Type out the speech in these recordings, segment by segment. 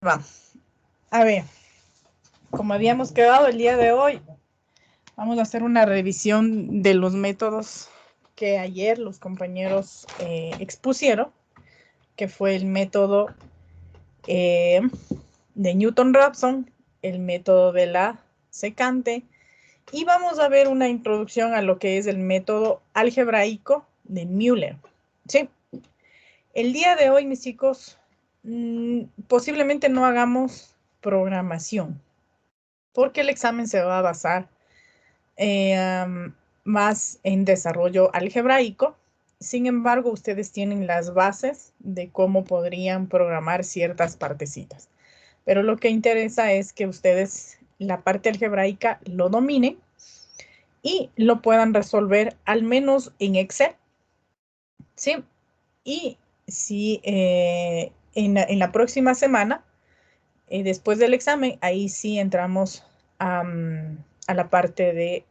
Va. A ver, como habíamos quedado el día de hoy, vamos a hacer una revisión de los métodos que ayer los compañeros expusieron, que fue el método de Newton-Raphson, el método de la secante, y vamos a ver una introducción a lo que es el método algebraico de Müller. ¿Sí? El día de hoy, mis chicos, posiblemente no hagamos programación, porque el examen se va a basar más en desarrollo algebraico. Sin embargo, ustedes tienen las bases de cómo podrían programar ciertas partecitas. Pero lo que interesa es que ustedes la parte algebraica lo dominen y lo puedan resolver al menos en Excel. ¿Sí? Y si en la próxima semana, después del examen, ahí sí entramos a la parte de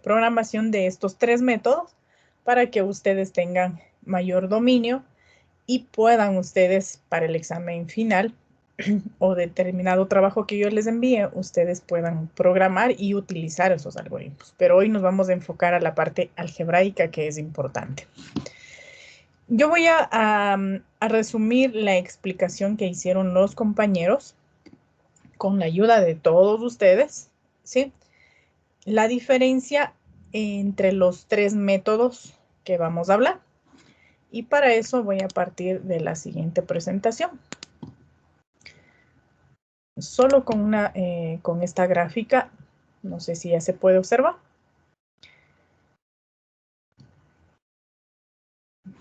programación de estos 3 métodos para que ustedes tengan mayor dominio y puedan ustedes para el examen final o determinado trabajo que yo les envíe, ustedes puedan programar y utilizar esos algoritmos. Pero hoy nos vamos a enfocar a la parte algebraica, que es importante. Yo voy a resumir la explicación que hicieron los compañeros con la ayuda de todos ustedes, ¿sí? La diferencia entre los 3 métodos que vamos a hablar. Y para eso voy a partir de la siguiente presentación. Solo con esta gráfica, no sé si ya se puede observar.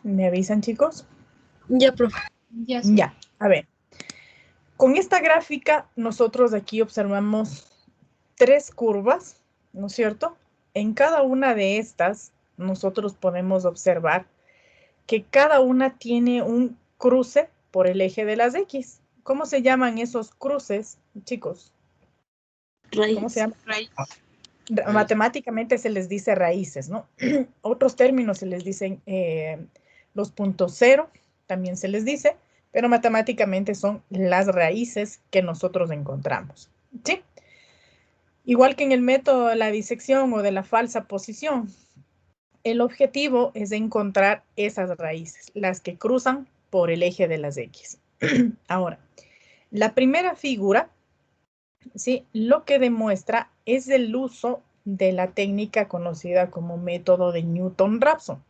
¿Me avisan, chicos? Ya, profe. Ya, sí. Ya, a ver. Con esta gráfica, nosotros aquí observamos 3 curvas, ¿no es cierto? En cada una de estas, nosotros podemos observar que cada una tiene un cruce por el eje de las X. ¿Cómo se llaman esos cruces, chicos? ¿Cómo se llama? Raíz. Matemáticamente se les dice raíces, ¿no? Otros términos se les dicen los puntos cero, también se les dice, pero matemáticamente son las raíces que nosotros encontramos, ¿sí? Igual que en el método de la disección o de la falsa posición, el objetivo es encontrar esas raíces, las que cruzan por el eje de las X. Ahora, la primera figura, ¿sí? Lo que demuestra es el uso de la técnica conocida como método de Newton-Raphson.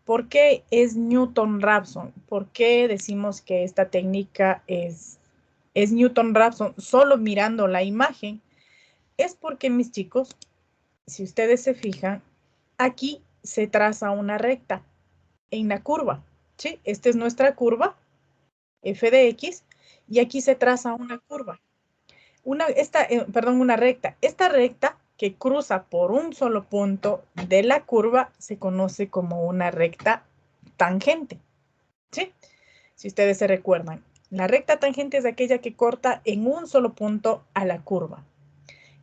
¿Por qué es Newton-Raphson? ¿Por qué decimos que esta técnica es Newton-Raphson solo mirando la imagen? Es porque, mis chicos, si ustedes se fijan, aquí se traza una recta en la curva, ¿sí? Esta es nuestra curva, f de x, y aquí se traza una curva. Una recta. Esta recta que cruza por un solo punto de la curva se conoce como una recta tangente, ¿sí? Si ustedes se recuerdan, la recta tangente es aquella que corta en un solo punto a la curva.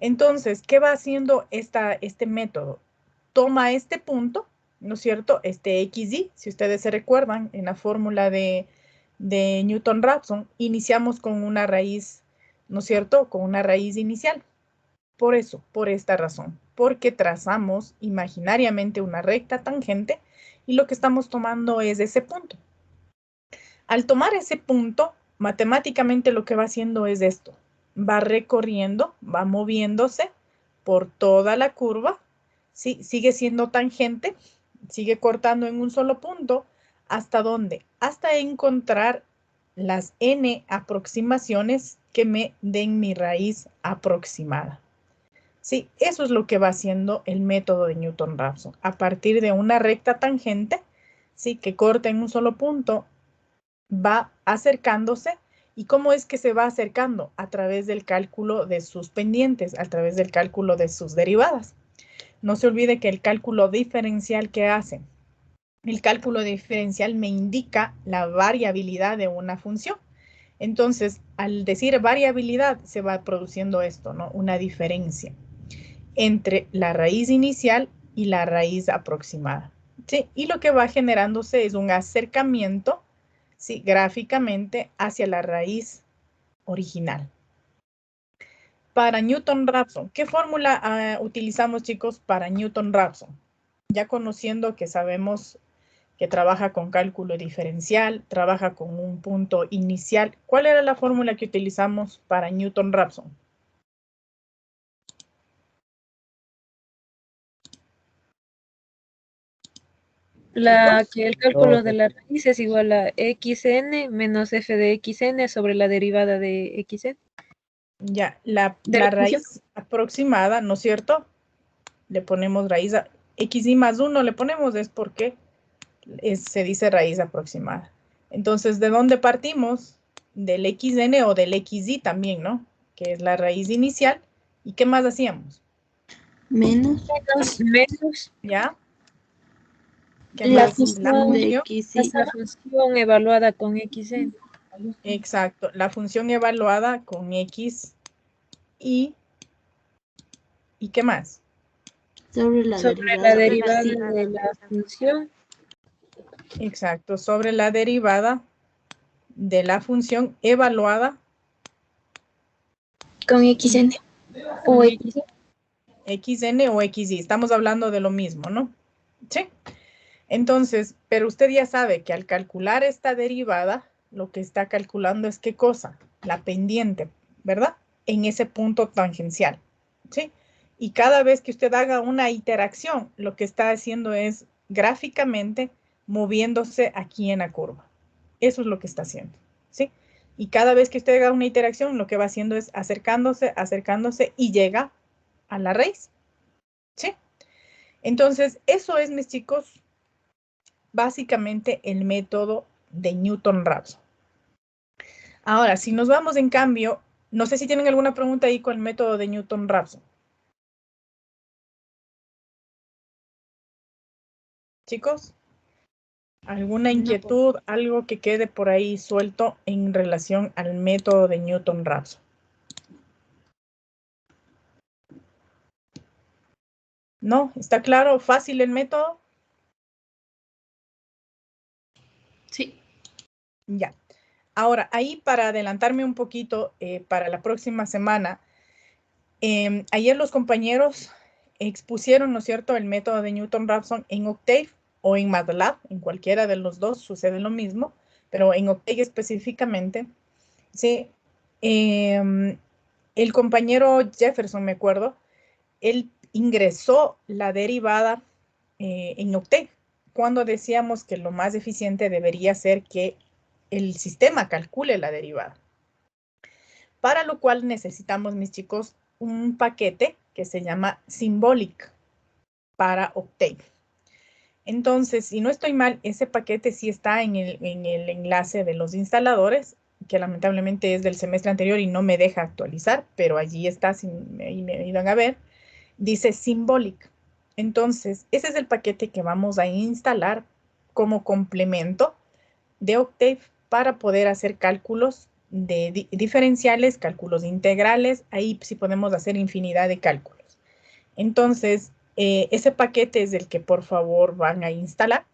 Entonces, ¿qué va haciendo este método? Toma este punto, ¿no es cierto? Este XY, si ustedes se recuerdan, en la fórmula de Newton-Raphson, iniciamos con una raíz, ¿no es cierto? Con una raíz inicial. Por eso, por esta razón, porque trazamos imaginariamente una recta tangente y lo que estamos tomando es ese punto. Al tomar ese punto, matemáticamente lo que va haciendo es esto. Va recorriendo, va moviéndose por toda la curva, ¿sí? Sigue siendo tangente, sigue cortando en un solo punto. ¿Hasta dónde? Hasta encontrar las n aproximaciones que me den mi raíz aproximada. Sí, eso es lo que va haciendo el método de Newton-Raphson. A partir de una recta tangente, sí, que corta en un solo punto, va acercándose. ¿Y cómo es que se va acercando? A través del cálculo de sus pendientes, a través del cálculo de sus derivadas. No se olvide que el cálculo diferencial que hace, el cálculo diferencial me indica la variabilidad de una función. Entonces, al decir variabilidad, se va produciendo esto, ¿no? Una diferencia entre la raíz inicial y la raíz aproximada, ¿sí? Y lo que va generándose es un acercamiento, ¿sí? Gráficamente hacia la raíz original. Para Newton-Raphson, ¿qué fórmula utilizamos, chicos, para Newton-Raphson? Ya conociendo que sabemos que trabaja con cálculo diferencial, trabaja con un punto inicial. ¿Cuál era la fórmula que utilizamos para Newton-Raphson? Que el cálculo de la raíz es igual a xn menos f de xn sobre la derivada de xn. Ya, la raíz aproximada, ¿no es cierto? Le ponemos raíz a xy más 1, le ponemos, es porque se dice raíz aproximada. Entonces, ¿de dónde partimos? Del xn o del xy también, ¿no? Que es la raíz inicial. ¿Y qué más hacíamos? Menos. ¿Ya? ¿Qué La más? función de xy. La función evaluada con xn. Exacto, la función evaluada con x y ¿qué más? Sobre la derivada de la función. Exacto, sobre la derivada de la función evaluada Con xn o x. xn o xy. Estamos hablando de lo mismo, ¿no? Sí. Entonces, pero usted ya sabe que al calcular esta derivada, lo que está calculando es ¿qué cosa? La pendiente, ¿verdad? En ese punto tangencial, ¿sí? Y cada vez que usted haga una interacción, lo que está haciendo es gráficamente moviéndose aquí en la curva. Eso es lo que está haciendo, ¿sí? Y cada vez que usted haga una interacción, lo que va haciendo es acercándose, acercándose y llega a la raíz, ¿sí? Entonces, eso es, mis chicos, básicamente el método de Newton-Raphson. Ahora, si nos vamos en cambio, no sé si tienen alguna pregunta ahí con el método de Newton-Raphson. Chicos, ¿alguna inquietud, algo que quede por ahí suelto en relación al método de Newton-Raphson? ¿No? ¿Está claro? ¿Fácil el método? Sí. Ya. Ahora, ahí para adelantarme un poquito, para la próxima semana, ayer los compañeros expusieron, ¿no es cierto?, el método de Newton-Raphson en Octave o en MATLAB, en cualquiera de los dos sucede lo mismo, pero en Octave específicamente, ¿sí? El compañero Jefferson, me acuerdo, él ingresó la derivada en Octave, cuando decíamos que lo más eficiente debería ser que el sistema calcule la derivada. Para lo cual necesitamos, mis chicos, un paquete que se llama Symbolic para Octave. Entonces, si no estoy mal, ese paquete sí está en el enlace de los instaladores, que lamentablemente es del semestre anterior y no me deja actualizar, pero allí está, si me iban a ver, dice Symbolic. Entonces, ese es el paquete que vamos a instalar como complemento de Octave para poder hacer cálculos de diferenciales, cálculos integrales, ahí sí podemos hacer infinidad de cálculos. Entonces, ese paquete es el que por favor van a instalar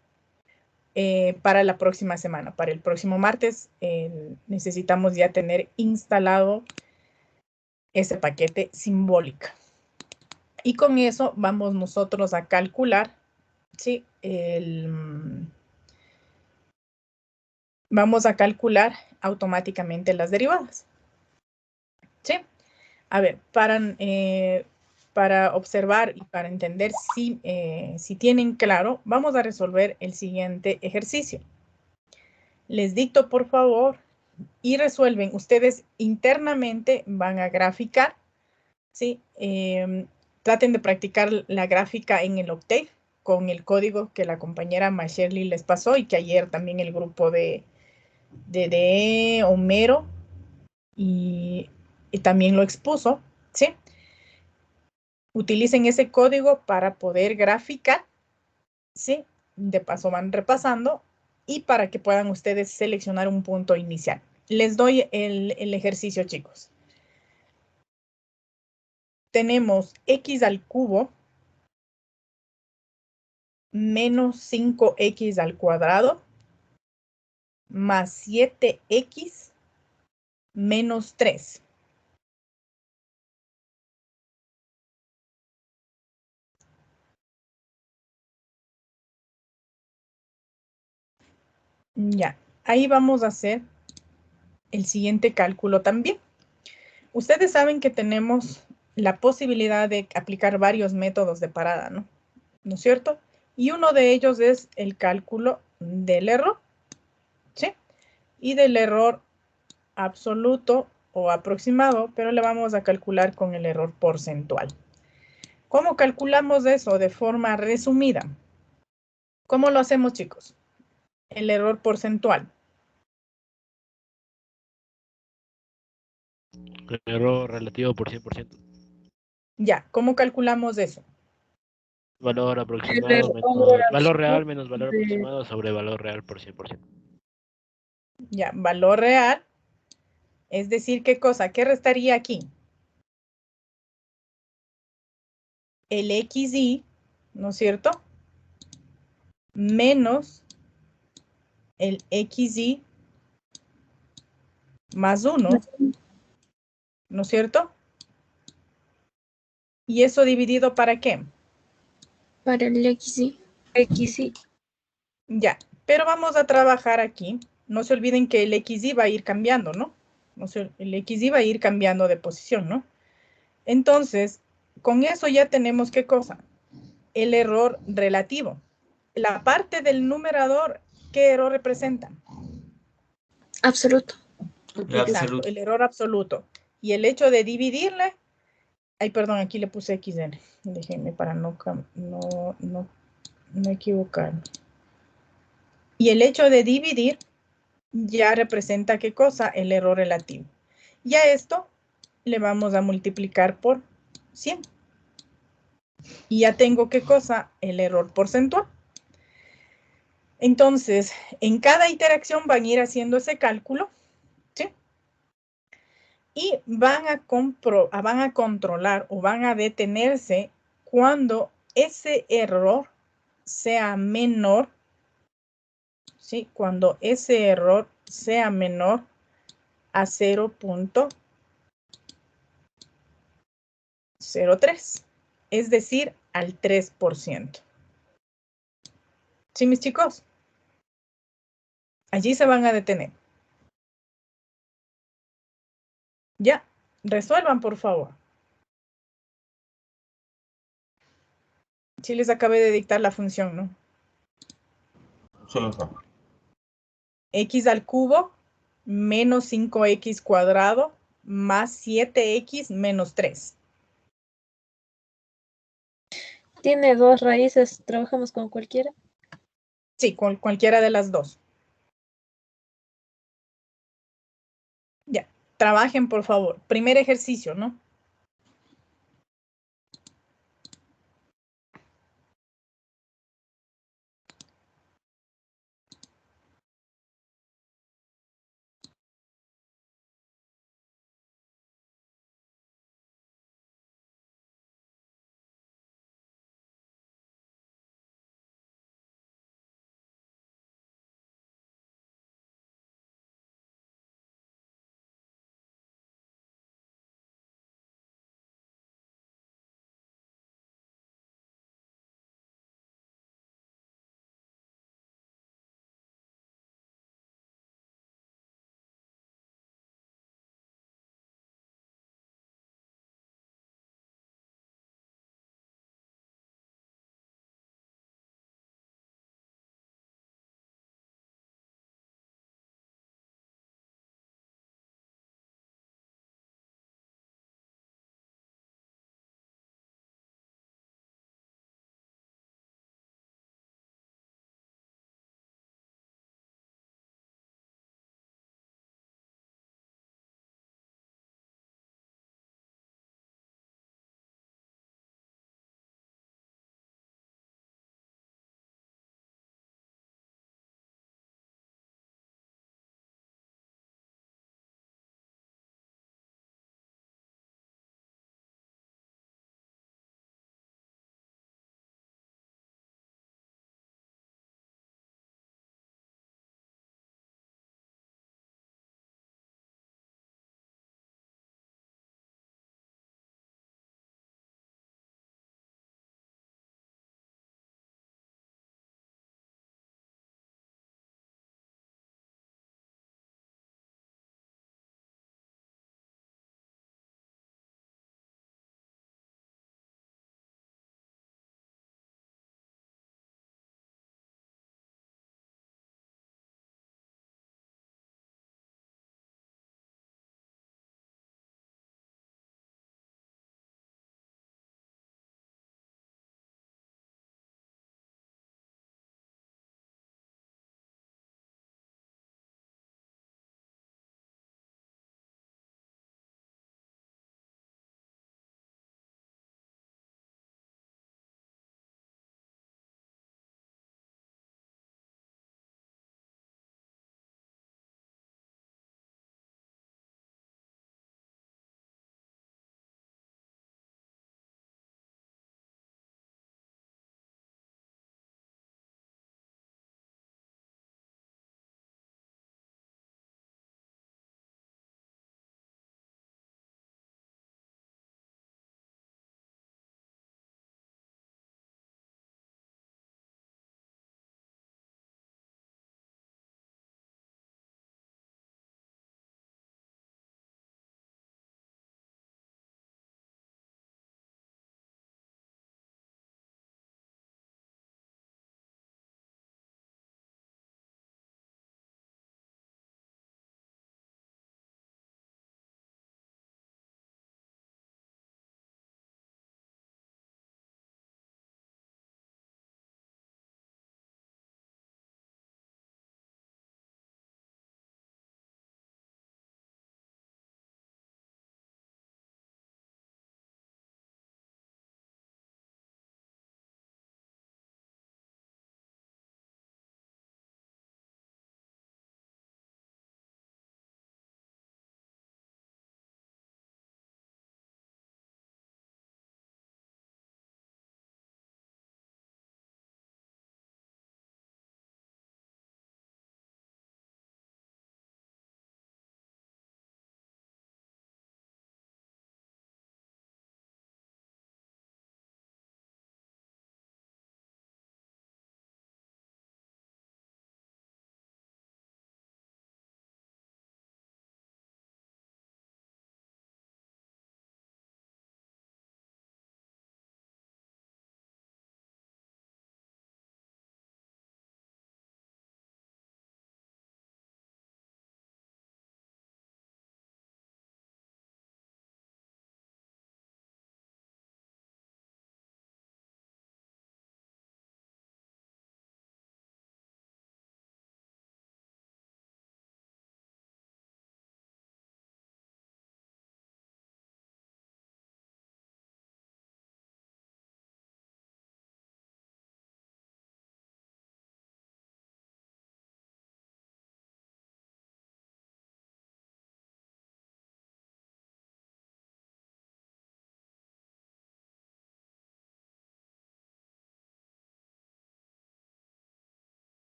para la próxima semana. Para el próximo martes necesitamos ya tener instalado ese paquete simbólico. Y con eso vamos nosotros a calcular, ¿sí? Vamos a calcular automáticamente las derivadas. ¿Sí? A ver, para observar y para entender si tienen claro, vamos a resolver el siguiente ejercicio. Les dicto, por favor, y resuelven. Ustedes internamente van a graficar, ¿sí? Traten de practicar la gráfica en el Octave con el código que la compañera Masherly les pasó y que ayer también el grupo de Homero y también lo expuso, ¿sí? Utilicen ese código para poder graficar, ¿sí? De paso van repasando y para que puedan ustedes seleccionar un punto inicial. Les doy el ejercicio, chicos. Tenemos x al cubo menos 5x al cuadrado más 7x menos 3. Ya, ahí vamos a hacer el siguiente cálculo también. Ustedes saben que tenemos la posibilidad de aplicar varios métodos de parada, ¿no? ¿No es cierto? Y uno de ellos es el cálculo del error, ¿sí? Y del error absoluto o aproximado, pero le vamos a calcular con el error porcentual. ¿Cómo calculamos eso de forma resumida? ¿Cómo lo hacemos, chicos? El error porcentual. Error relativo por 100%. Ya, ¿cómo calculamos eso? Valor El aproximado error menos valor real absoluto menos valor de aproximado sobre valor real por 100%. Ya, valor real. Es decir, ¿qué cosa? ¿Qué restaría aquí? El XY, ¿no es cierto? Menos el XY más 1, ¿no es cierto? ¿Y eso dividido para qué? Para el XY. XY. Ya, pero vamos a trabajar aquí. No se olviden que el XY va a ir cambiando, ¿no? El XY va a ir cambiando de posición, ¿no? Entonces, con eso ya tenemos ¿qué cosa? El error relativo. La parte del numerador, ¿qué error representa? Absoluto. Exacto, el error absoluto. Y el hecho de dividirle, ay, perdón, aquí le puse XN. Déjenme para no equivocarme. Y el hecho de dividir ya representa ¿qué cosa? El error relativo. Y a esto le vamos a multiplicar por 100. Y ya tengo ¿qué cosa? El error porcentual. Entonces, en cada iteración van a ir haciendo ese cálculo, ¿sí? Y van a controlar o van a detenerse cuando ese error sea menor, ¿sí? Cuando ese error sea menor a 0.03, es decir, al 3%. ¿Sí, mis chicos? Allí se van a detener. Ya, resuelvan, por favor. Sí les acabé de dictar la función, ¿no? Sí. X al cubo menos 5x cuadrado más 7x menos 3. Tiene dos raíces, trabajamos con cualquiera. Sí, con cualquiera de las dos. Ya, trabajen, por favor. Primer ejercicio, ¿no?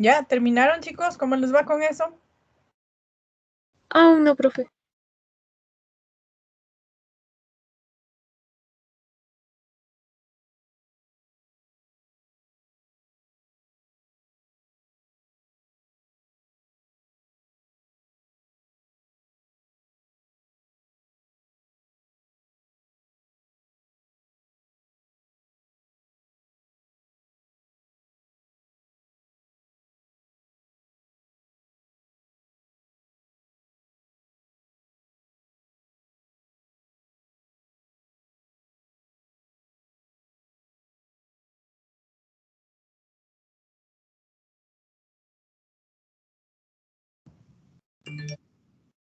¿Ya terminaron, chicos? ¿Cómo les va con eso? Aún no, profe.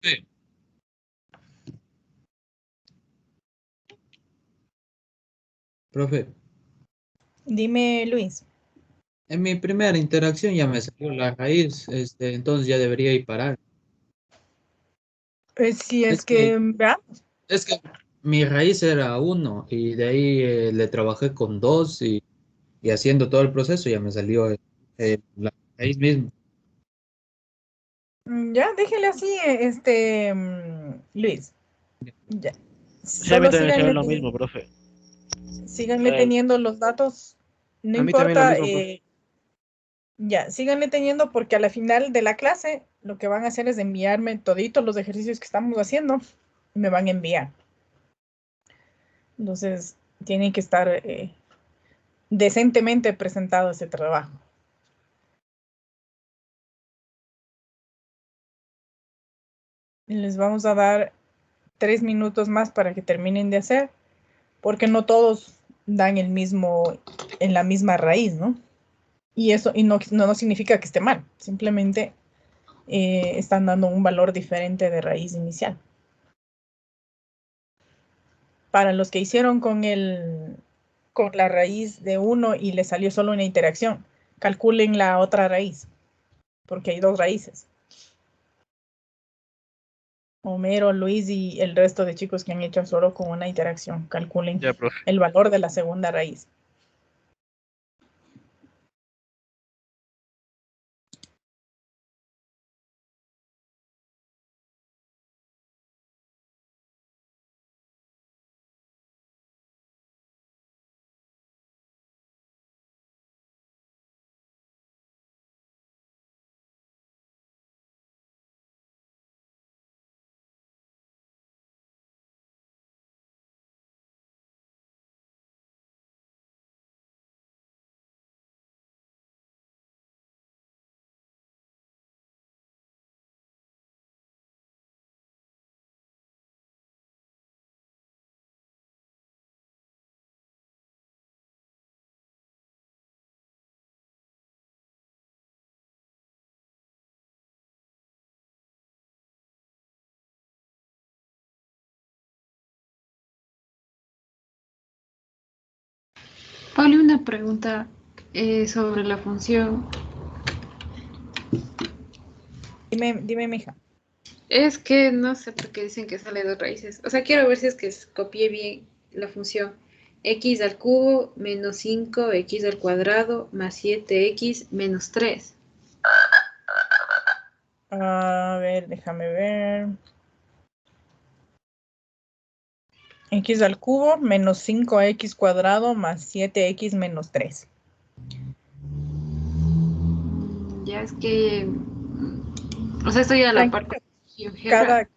Sí. Profe, Dime, Luis. en mi primera interacción ya me salió la raíz, entonces ya debería ir parar. Si es Es que, que, ¿verdad? es que mi raíz era 1 y de ahí le trabajé con 2 y haciendo todo el proceso ya me salió la raíz mismo. Ya, déjele así, Luis. Ya. Sí, a mí Solo también se ve síganle, lo mismo, profe. síganle Eh, teniendo los datos. No a mí también lo importa, mismo, profe. ya, síganle teniendo porque a la final de la clase lo que van a hacer es enviarme toditos los ejercicios que estamos haciendo y me van a enviar. Entonces, tienen que estar decentemente presentado ese trabajo. Les vamos a dar 3 minutos más para que terminen de hacer, porque no todos dan el mismo, en la misma raíz, ¿no? Y eso y no significa que esté mal, simplemente están dando un valor diferente de raíz inicial. Para los que hicieron con la raíz de 1 y le salió solo una interacción, calculen la otra raíz, porque hay 2 raíces. Homero, Luis y el resto de chicos que han hecho solo con una interacción, calculen Ya, profe. el valor de la segunda raíz. Pauli, una pregunta sobre la función. Dime, mija. Es que no sé por qué dicen que sale dos raíces. O sea, quiero ver si es que copié bien la función. X al cubo menos 5 x al cuadrado más 7x menos 3. A ver, déjame ver. X al cubo menos 5x cuadrado más 7x menos 3. Ya es que. O sea, estoy a la parte Tranquilo. de GeoGebra. Cada,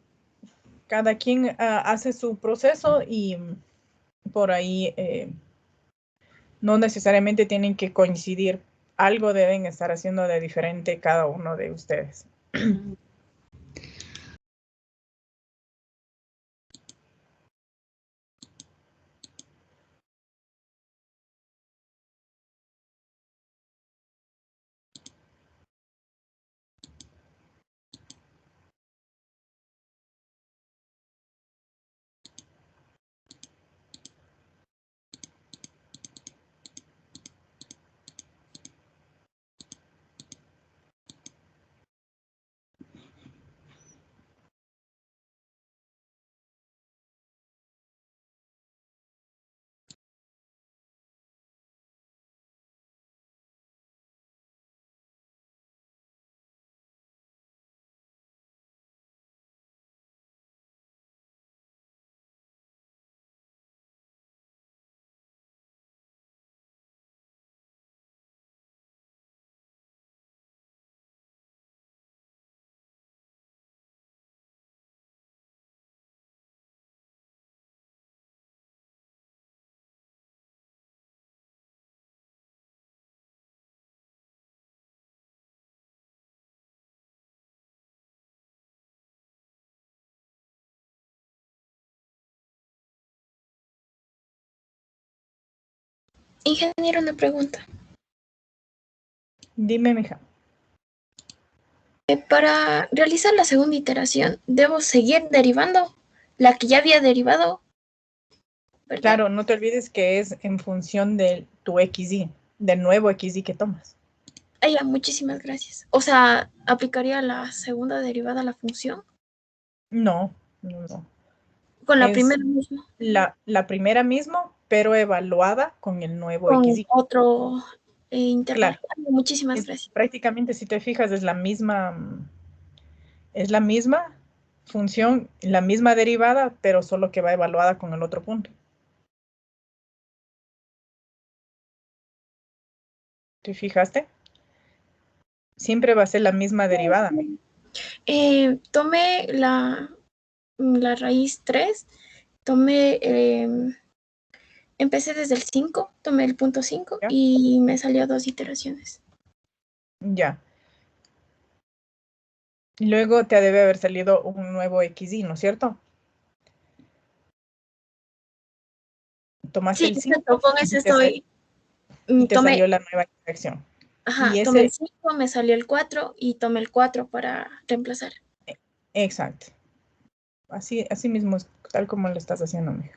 cada quien hace su proceso y por ahí no necesariamente tienen que coincidir. Algo deben estar haciendo de diferente cada uno de ustedes. Ingeniero, una pregunta. Dime, mija. Para realizar la segunda iteración, ¿debo seguir derivando la que ya había derivado? ¿Verdad? Claro, no te olvides que es en función de tu XY, del nuevo XY que tomas. Ya, muchísimas gracias. O sea, ¿aplicaría la segunda derivada a la función? No. Con la Es primera misma. la primera mismo, pero evaluada con el nuevo Con XY. otro intervalo. Claro. Muchísimas gracias. Prácticamente, si te fijas, es la misma función, la misma derivada, pero solo que va evaluada con el otro punto. ¿Te fijaste? Siempre va a ser la misma derivada. Tomé la raíz 3, tomé, empecé desde el 5, tomé el punto 5 ¿Ya? y me salió 2 iteraciones. Ya. Luego te debe haber salido un nuevo XY, ¿no es cierto? Tomaste Sí, el 5 exacto, con ese y estoy. te salió la nueva interacción. Ajá, Y tomé el ese, 5, me salió el 4 y tomé el 4 para reemplazar. exacto. Así mismo es tal como lo estás haciendo, mija.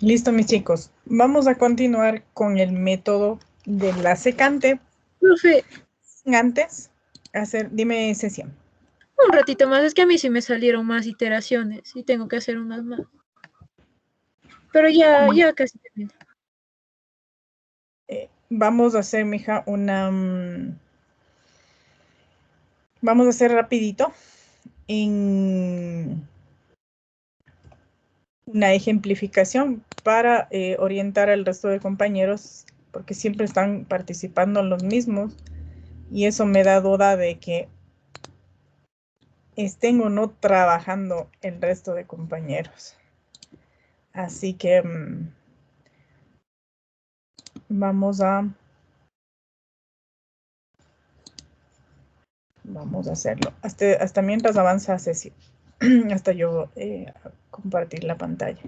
Listo, mis chicos. Vamos a continuar con el método de la secante. Profe, Antes, dime, Cecilia. un ratito más, es que a mí sí me salieron más iteraciones y tengo que hacer unas más. Pero ya casi termino. Vamos a hacer, mija, vamos a hacer rapidito en una ejemplificación para orientar al resto de compañeros, porque siempre están participando los mismos y eso me da duda de que estén o no trabajando el resto de compañeros. Así que vamos a hacerlo. Hasta mientras avanza Ceci, hasta yo compartir la pantalla.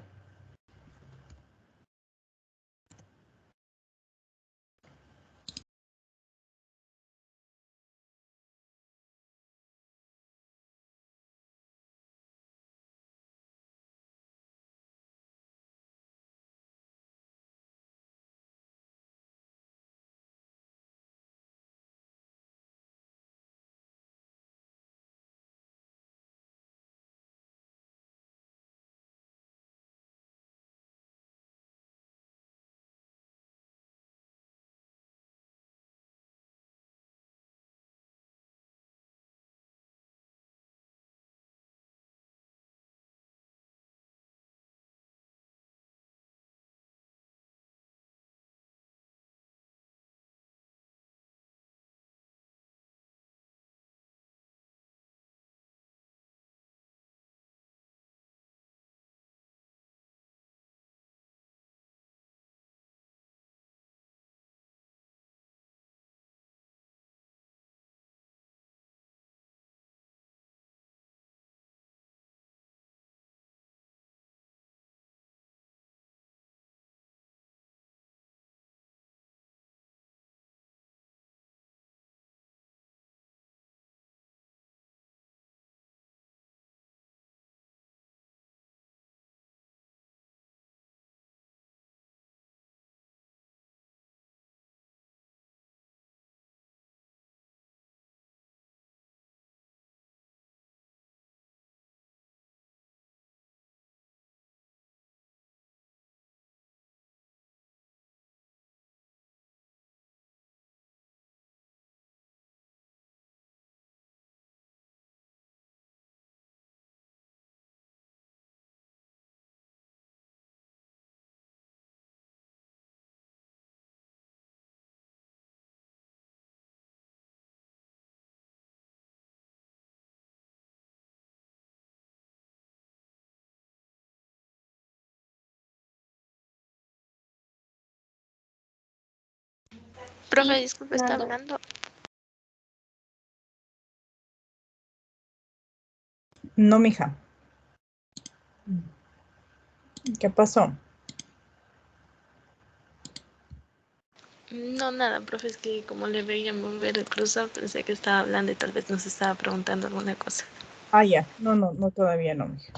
Profe, disculpe, ¿está hablando? No, mija. ¿Qué pasó? No, nada, profe, es que como le veía mover el cruzado, pensé que estaba hablando y tal vez nos estaba preguntando alguna cosa. Ah, ya. No, todavía no, mija.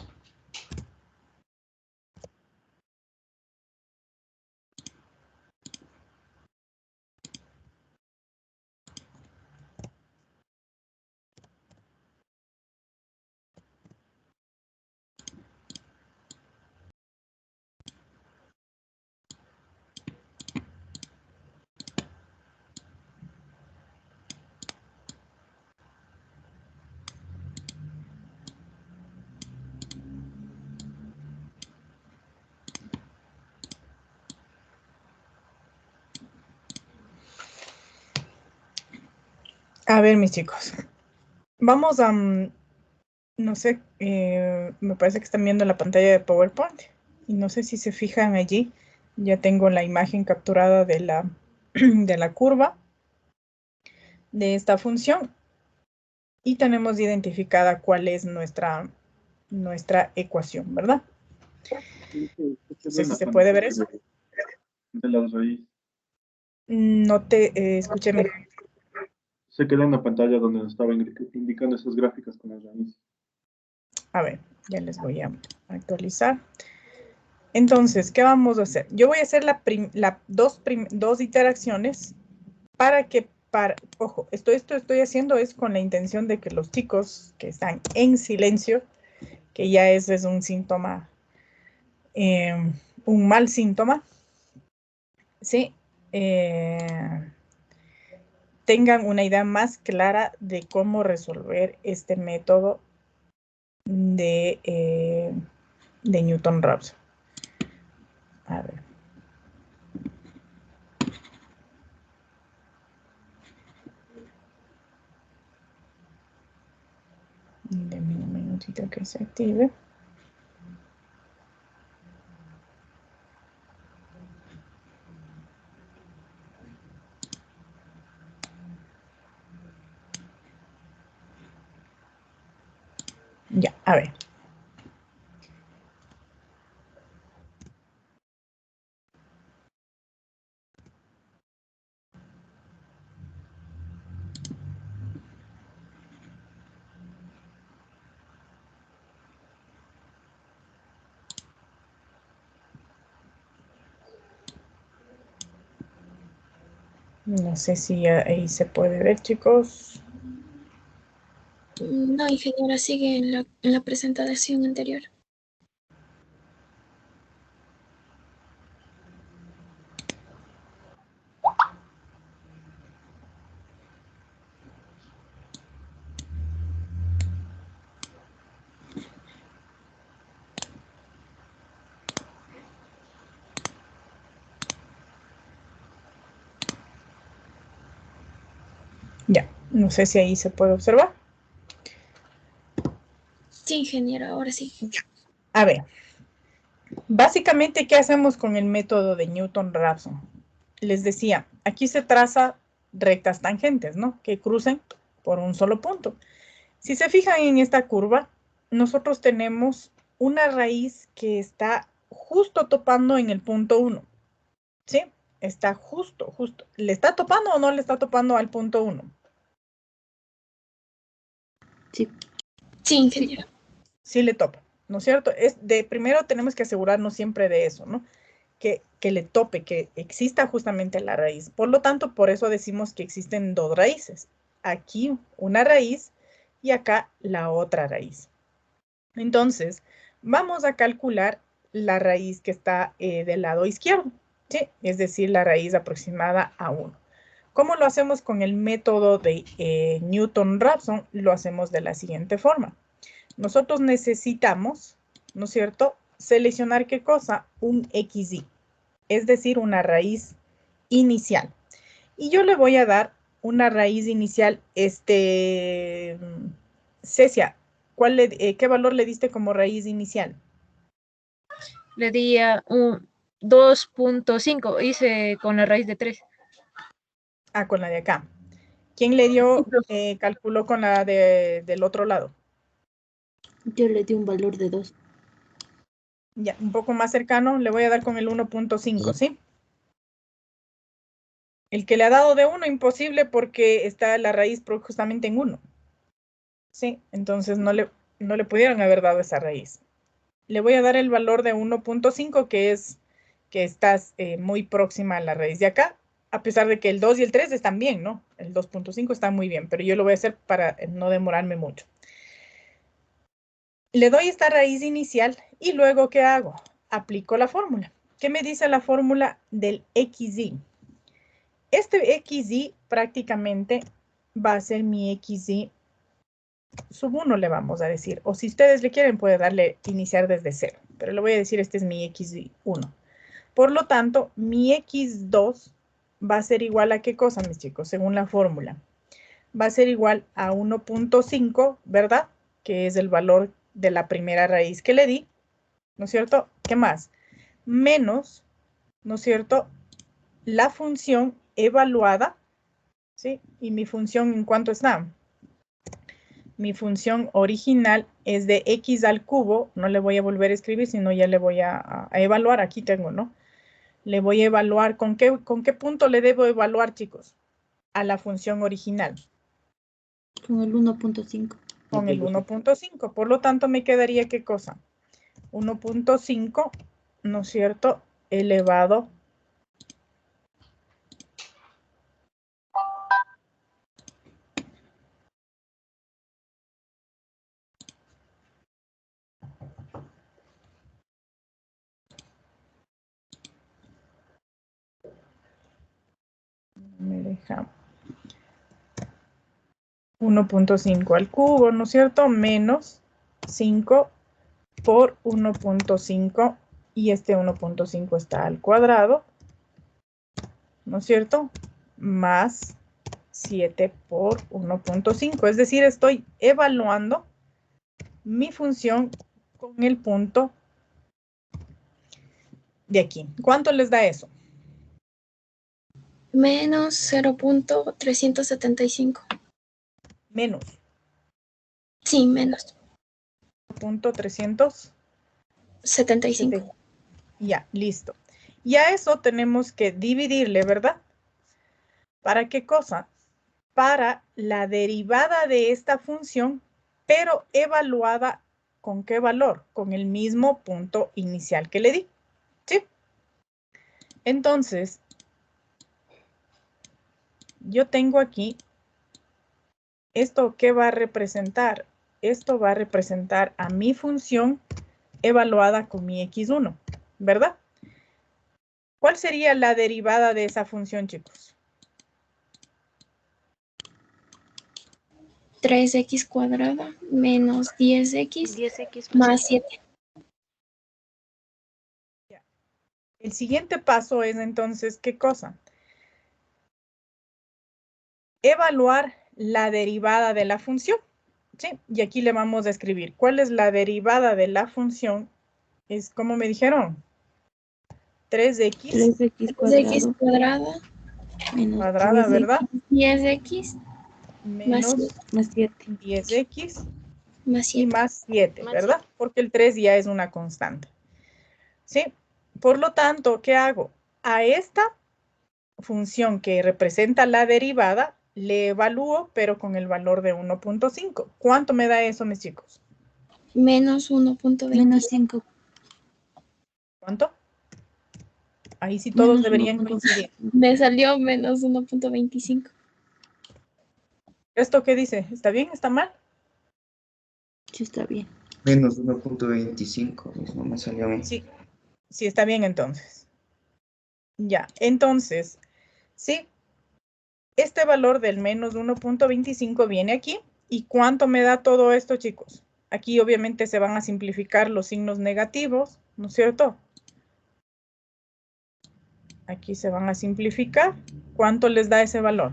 A ver, mis chicos. Vamos a, no sé, me parece que están viendo la pantalla de PowerPoint. Y no sé si se fijan allí. Ya tengo la imagen capturada de de la curva de esta función. Y tenemos identificada cuál es nuestra ecuación, ¿verdad? No sé si se puede ver eso. De la raíz. No te escuché mejor. Se queda en la pantalla donde nos estaba indicando esas gráficas con la raíz. A ver, ya les voy a actualizar. Entonces, ¿qué vamos a hacer? Yo voy a hacer dos interacciones para que, ojo, esto estoy haciendo es con la intención de que los chicos que están en silencio, que ya ese es un síntoma, un mal síntoma, ¿sí? Tengan una idea más clara de cómo resolver este método de Newton-Raphson. A ver. Denme un minutito que se active. Ya, a ver. No sé si ahí se puede ver, chicos. No, ingeniera, sigue en la presentación anterior. Ya, no sé si ahí se puede observar. Sí, ingeniera, ahora sí. A ver, básicamente, ¿qué hacemos con el método de Newton-Raphson? Les decía, aquí se traza rectas tangentes, ¿no? Que crucen por un solo punto. Si se fijan en esta curva, nosotros tenemos una raíz que está justo topando en el punto 1, ¿sí? Está justo. ¿Le está topando o no le está topando al punto 1? Sí. Sí, ingeniera. Sí le topa, ¿no es cierto? Primero tenemos que asegurarnos siempre de eso, ¿no? Que le tope, que exista justamente la raíz. Por lo tanto, por eso decimos que existen dos raíces. Aquí una raíz y acá la otra raíz. Entonces, vamos a calcular la raíz que está del lado izquierdo, ¿sí? Es decir, la raíz aproximada a 1. ¿Cómo lo hacemos con el método de Newton-Raphson? Lo hacemos de la siguiente forma. Nosotros necesitamos, ¿no es cierto?, seleccionar ¿qué cosa? Un XY, es decir, una raíz inicial. Y yo le voy a dar una raíz inicial, Cecia, ¿qué valor le diste como raíz inicial? Le di a un 2.5, hice con la raíz de 3. Ah, con la de acá. ¿Quién le dio, calculó con la del otro lado? Yo le di un valor de 2. Ya, un poco más cercano, le voy a dar con el 1.5, ¿sí? El que le ha dado de 1, imposible porque está la raíz justamente en 1. Sí, entonces no le pudieron haber dado esa raíz. Le voy a dar el valor de 1.5, que es que estás muy próxima a la raíz de acá, a pesar de que el 2 y el 3 están bien, ¿no? El 2.5 está muy bien, pero yo lo voy a hacer para no demorarme mucho. Le doy esta raíz inicial y luego, ¿qué hago? Aplico la fórmula. ¿Qué me dice la fórmula del XY? Este XY prácticamente va a ser mi XY sub 1, le vamos a decir. O si ustedes le quieren, puede darle iniciar desde 0. Pero le voy a decir, este es mi XY1. Por lo tanto, mi X2 va a ser igual a ¿qué cosa, mis chicos? Según la fórmula. Va a ser igual a 1.5, ¿verdad? Que es el valor de la primera raíz que le di, ¿no es cierto? ¿Qué más? Menos, ¿no es cierto?, la función evaluada, ¿sí? Y mi función, ¿en cuánto está? Mi función original es de x al cubo. No le voy a volver a escribir, sino ya le voy a evaluar. Aquí tengo, ¿no? Le voy a evaluar. ¿Con qué punto le debo evaluar, chicos? A la función original. Con el 1.5. Con el 1.5. Por lo tanto, me quedaría ¿qué cosa? 1.5 ¿no es cierto?, elevado me deja 1.5 al cubo, ¿no es cierto?, menos 5 por 1.5 y este 1.5 está al cuadrado, ¿no es cierto?, más 7 por 1.5. Es decir, estoy evaluando mi función con el punto de aquí. ¿Cuánto les da eso? Menos 0.375. Menos Sí, menos 0.375. 75. Ya, listo. Y a eso tenemos que dividirle, ¿verdad? ¿Para qué cosa? Para la derivada de esta función, pero evaluada ¿con qué valor? Con el mismo punto inicial que le di. ¿Sí? Entonces, yo tengo aquí, ¿esto qué va a representar? Esto va a representar a mi función evaluada con mi x1, ¿verdad? ¿Cuál sería la derivada de esa función, chicos? 3x cuadrada menos 10x 10x más 7. El siguiente paso es entonces, ¿qué cosa? Evaluar la derivada de la función. ¿Sí? Y aquí le vamos a escribir. ¿Cuál es la derivada de la función? Es como me dijeron. 3x 3x 3x cuadrado cuadrada menos cuadrada, 10x ¿verdad? 10x Menos más 7. 10x más y 7. más 7, Más ¿verdad? Porque el 3 ya es una constante. ¿Sí? Por lo tanto, ¿qué hago? A esta función que representa la derivada, le evalúo, pero con el valor de 1.5. ¿Cuánto me da eso, mis chicos? Menos 1.20. Menos 5. ¿Cuánto? Ahí sí todos Menos deberían 1.5. coincidir. Me salió menos 1.25. ¿Esto qué dice? ¿Está bien? ¿Está mal? Sí, está bien. Menos 1.25, mismo me salió a mí. Sí, sí está bien entonces. Ya, entonces, sí, este valor del menos 1.25 viene aquí. ¿Y cuánto me da todo esto, chicos? Aquí obviamente se van a simplificar los signos negativos, ¿no es cierto? Aquí se van a simplificar. ¿Cuánto les da ese valor?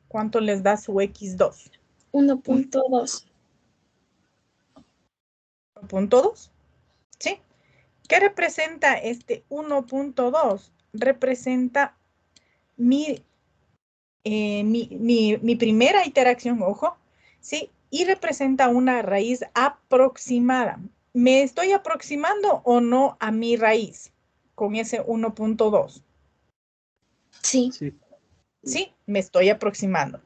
¿Cuánto les da su x2? 1.2. 1.2. ¿Sí? ¿Qué representa este 1.2? Representa mi primera iteración, ojo, ¿sí? Y representa una raíz aproximada. ¿Me estoy aproximando o no a mi raíz con ese 1.2? Sí. Sí. Sí, me estoy aproximando.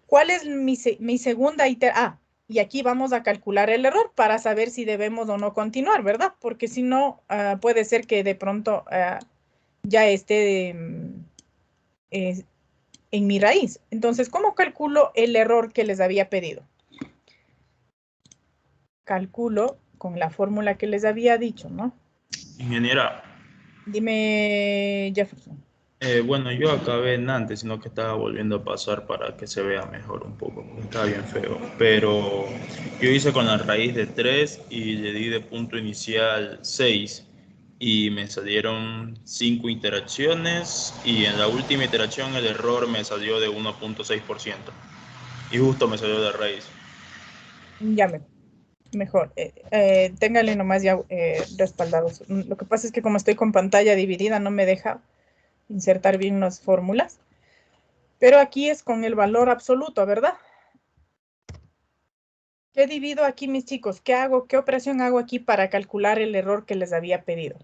¿Cuál es mi segunda iteración? Y aquí vamos a calcular el error para saber si debemos o no continuar, ¿verdad? Porque si no, puede ser que de pronto ya esté en mi raíz. Entonces, ¿cómo calculo el error que les había pedido? Calculo con la fórmula que les había dicho, ¿no? Ingeniera, Dime, Jefferson. bueno, yo acabé en antes, sino que estaba volviendo a pasar para que se vea mejor un poco, porque está bien feo. Pero yo hice con la raíz de 3 y le di de punto inicial 6 y me salieron 5 interacciones y en la última iteración el error me salió de 1.6% y justo me salió de raíz. Ya mejor. Téngale nomás ya respaldados. Lo que pasa es que como estoy con pantalla dividida, no me deja insertar bien las fórmulas. Pero aquí es con el valor absoluto, ¿verdad? ¿Qué divido aquí, mis chicos? ¿Qué hago? ¿Qué operación hago aquí para calcular el error que les había pedido?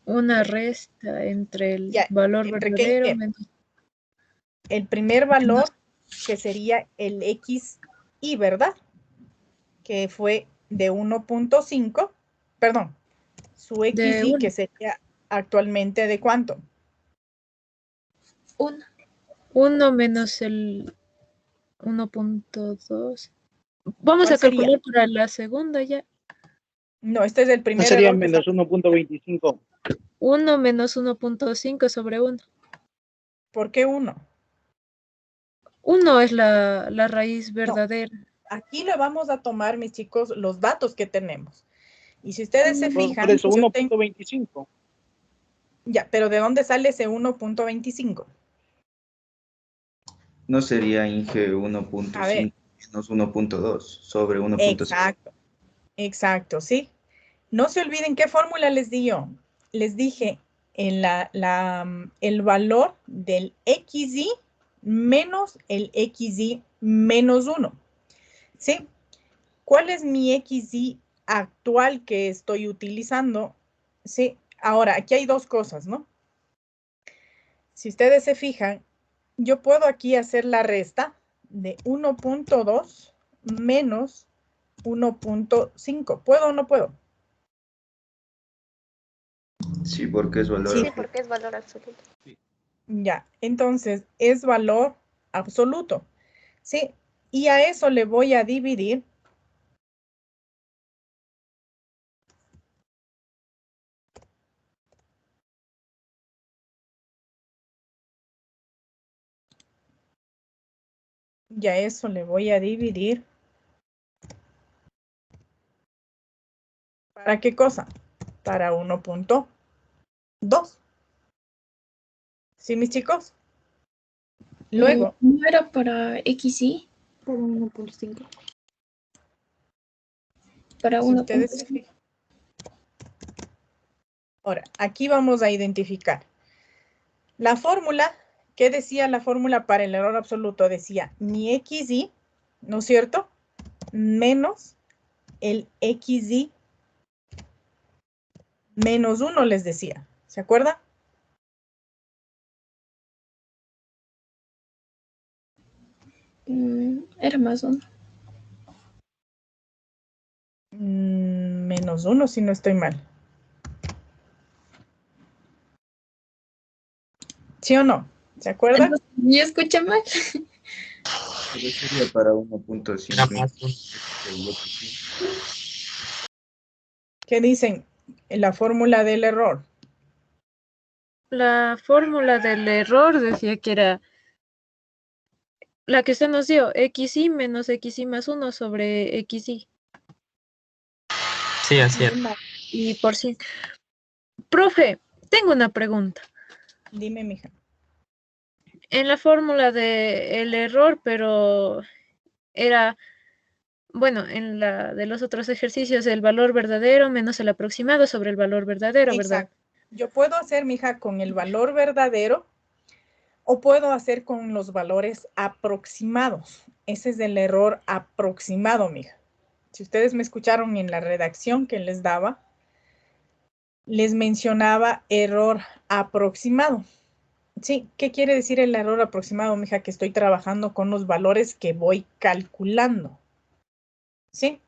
Una resta entre el Ya, valor ¿entre qué y verdadero qué? menos El primer valor, que sería el xy, ¿verdad? que fue de 1.5, perdón, su De XY, uno. que sería actualmente de ¿cuánto? 1. 1 menos el 1.2. Vamos ¿Cuál a calcular sería? para la segunda ya. No, este es el No primer sería error que menos sale. 1.25. 1 menos 1.5 sobre 1. ¿Por qué 1? 1 es la raíz No, verdadera. aquí le vamos a tomar, mis chicos, los datos que tenemos. Y si ustedes se Por fijan, eso yo tengo, 1.25. ya, pero ¿de dónde sale ese 1.25? No sería Inge A ver, 1.5 menos 1.2 sobre 1.5. exacto, exacto, ¿sí? No se olviden qué fórmula les di yo. Les dije en el valor del XY menos el XY menos 1, ¿sí? ¿Cuál es mi XY actual que estoy utilizando? Sí, ahora, aquí hay dos cosas, ¿no? Si ustedes se fijan, yo puedo aquí hacer la resta de 1.2 menos 1.5. ¿Puedo o no puedo? Sí, porque es valor Sí, Sí, porque es valor absoluto. ya, entonces es valor absoluto, ¿sí? Y a eso le voy a dividir ¿para qué cosa? Para 1.2. ¿Sí, mis chicos? Luego, ¿No era para XY? Por 1.5. Para si ustedes se 1.5. fijan. Ahora, aquí vamos a identificar la fórmula. ¿Qué decía la fórmula para el error absoluto? Decía mi XY, ¿no es cierto? Menos el XY menos 1 les decía. ¿Se acuerdan? Era más 1. Menos 1 si no estoy mal. ¿Sí o no? ¿Se acuerdan? Entonces, ¿yo escuché mal? pero sería para Era 1.5. más el XY. ¿Qué dicen? La fórmula del error. La fórmula del error decía que era la que usted nos dio, XY menos XY más 1 sobre XY. Sí, así es. Y por sí. Profe, tengo una pregunta. Dime, mija. En la fórmula del error, pero era, bueno, en la de los otros ejercicios, el valor verdadero menos el aproximado sobre el valor verdadero, ¿verdad? Exacto. Yo puedo hacer, mija, con el valor verdadero o puedo hacer con los valores aproximados. Ese es el error aproximado, mija. Si ustedes me escucharon en la redacción que les daba, les mencionaba error aproximado. Sí, ¿qué quiere decir el error aproximado, mija? Que estoy trabajando con los valores que voy calculando. ¿Sí?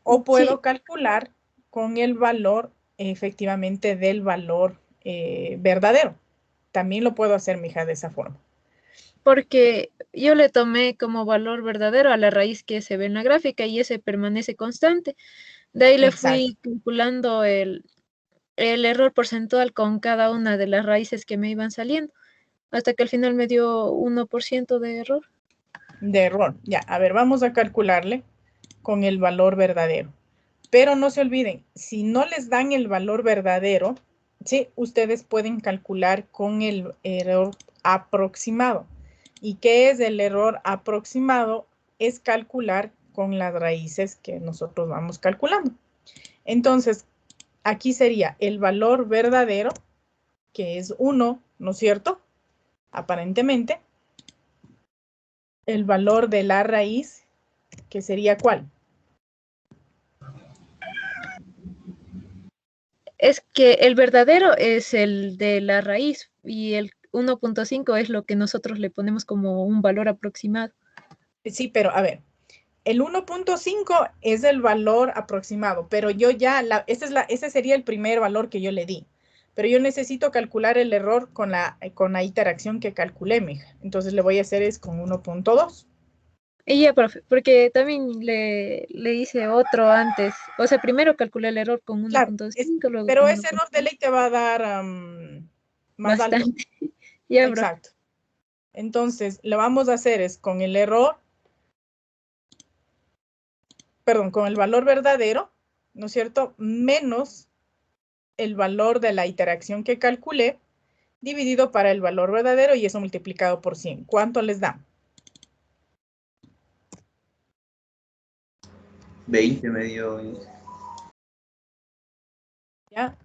O puedo calcular con el valor, efectivamente, del valor verdadero. También lo puedo hacer, mija, de esa forma. Porque yo le tomé como valor verdadero a la raíz que se ve en la gráfica y ese permanece constante. De ahí le fui calculando el error porcentual con cada una de las raíces que me iban saliendo, hasta que al final me dio 1% de error. De error. Ya, a ver, vamos a calcularle con el valor verdadero. Pero no se olviden, si no les dan el valor verdadero, ¿sí? Ustedes pueden calcular con el error aproximado. ¿Y qué es el error aproximado? Es calcular con las raíces que nosotros vamos calculando. Entonces, aquí sería el valor verdadero, que es 1, ¿no es cierto? Aparentemente. El valor de la raíz, que sería ¿cuál? Es que el verdadero es el de la raíz y el 1.5 es lo que nosotros le ponemos como un valor aproximado. Sí, pero a ver, el 1.5 es el valor aproximado, pero yo ya, ese sería el primer valor que yo le di. Pero yo necesito calcular el error con la interacción que calculé, mija. Entonces le voy a hacer es con 1.2. Y ya, profe, porque también le hice otro antes. O sea, primero calculé el error con Claro, 1.5, luego pero con ese error de ley te va a dar más alto. bastante. Ya, profe. Exacto. Entonces, lo vamos a hacer es con el error, perdón, con el valor verdadero, ¿no es cierto? Menos el valor de la interacción que calculé, dividido para el valor verdadero y eso multiplicado por 100. ¿Cuánto les da? 20 me dio. ¿Ya?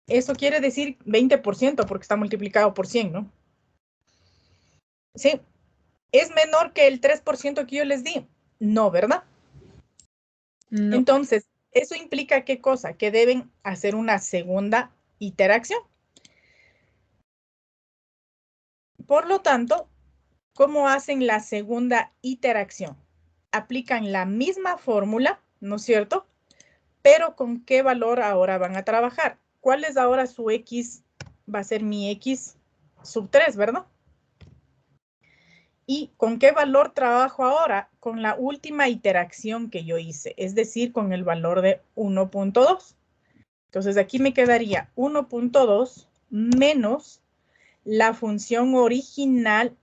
Eso quiere decir 20% porque está multiplicado por 100, ¿no? ¿Sí? ¿Es menor que el 3% que yo les di? No, ¿verdad? No. Entonces, eso implica ¿qué cosa? Que deben hacer una segunda interacción. Por lo tanto, ¿cómo hacen la segunda interacción? Aplican la misma fórmula, ¿no es cierto? Pero ¿con qué valor ahora van a trabajar? ¿Cuál es ahora su X? Va a ser mi X sub 3, ¿verdad? ¿Y con qué valor trabajo ahora? Con la última interacción que yo hice, es decir, con el valor de 1.2. Entonces, aquí me quedaría 1.2 menos la función original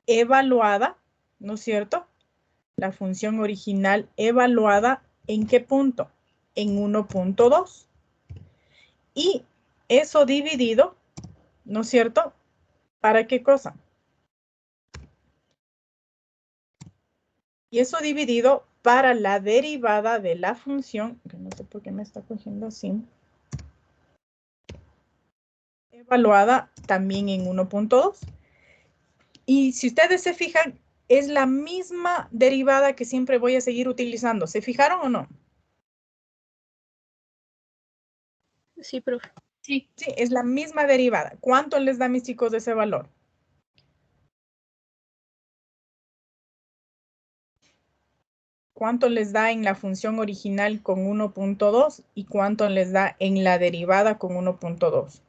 evaluada, ¿no es cierto? La función original evaluada, ¿en qué punto? En 1.2. Y eso dividido, ¿no es cierto? ¿Para qué cosa? Y eso dividido para la derivada de la función, que no sé por qué me está cogiendo así, evaluada también en 1.2. Y si ustedes se fijan, es la misma derivada que siempre voy a seguir utilizando. ¿Se fijaron o no? Sí, profe. Sí. Sí, es la misma derivada. ¿Cuánto les da, mis chicos, de ese valor? ¿Cuánto les da en la función original con 1.2 y cuánto les da en la derivada con 1.2?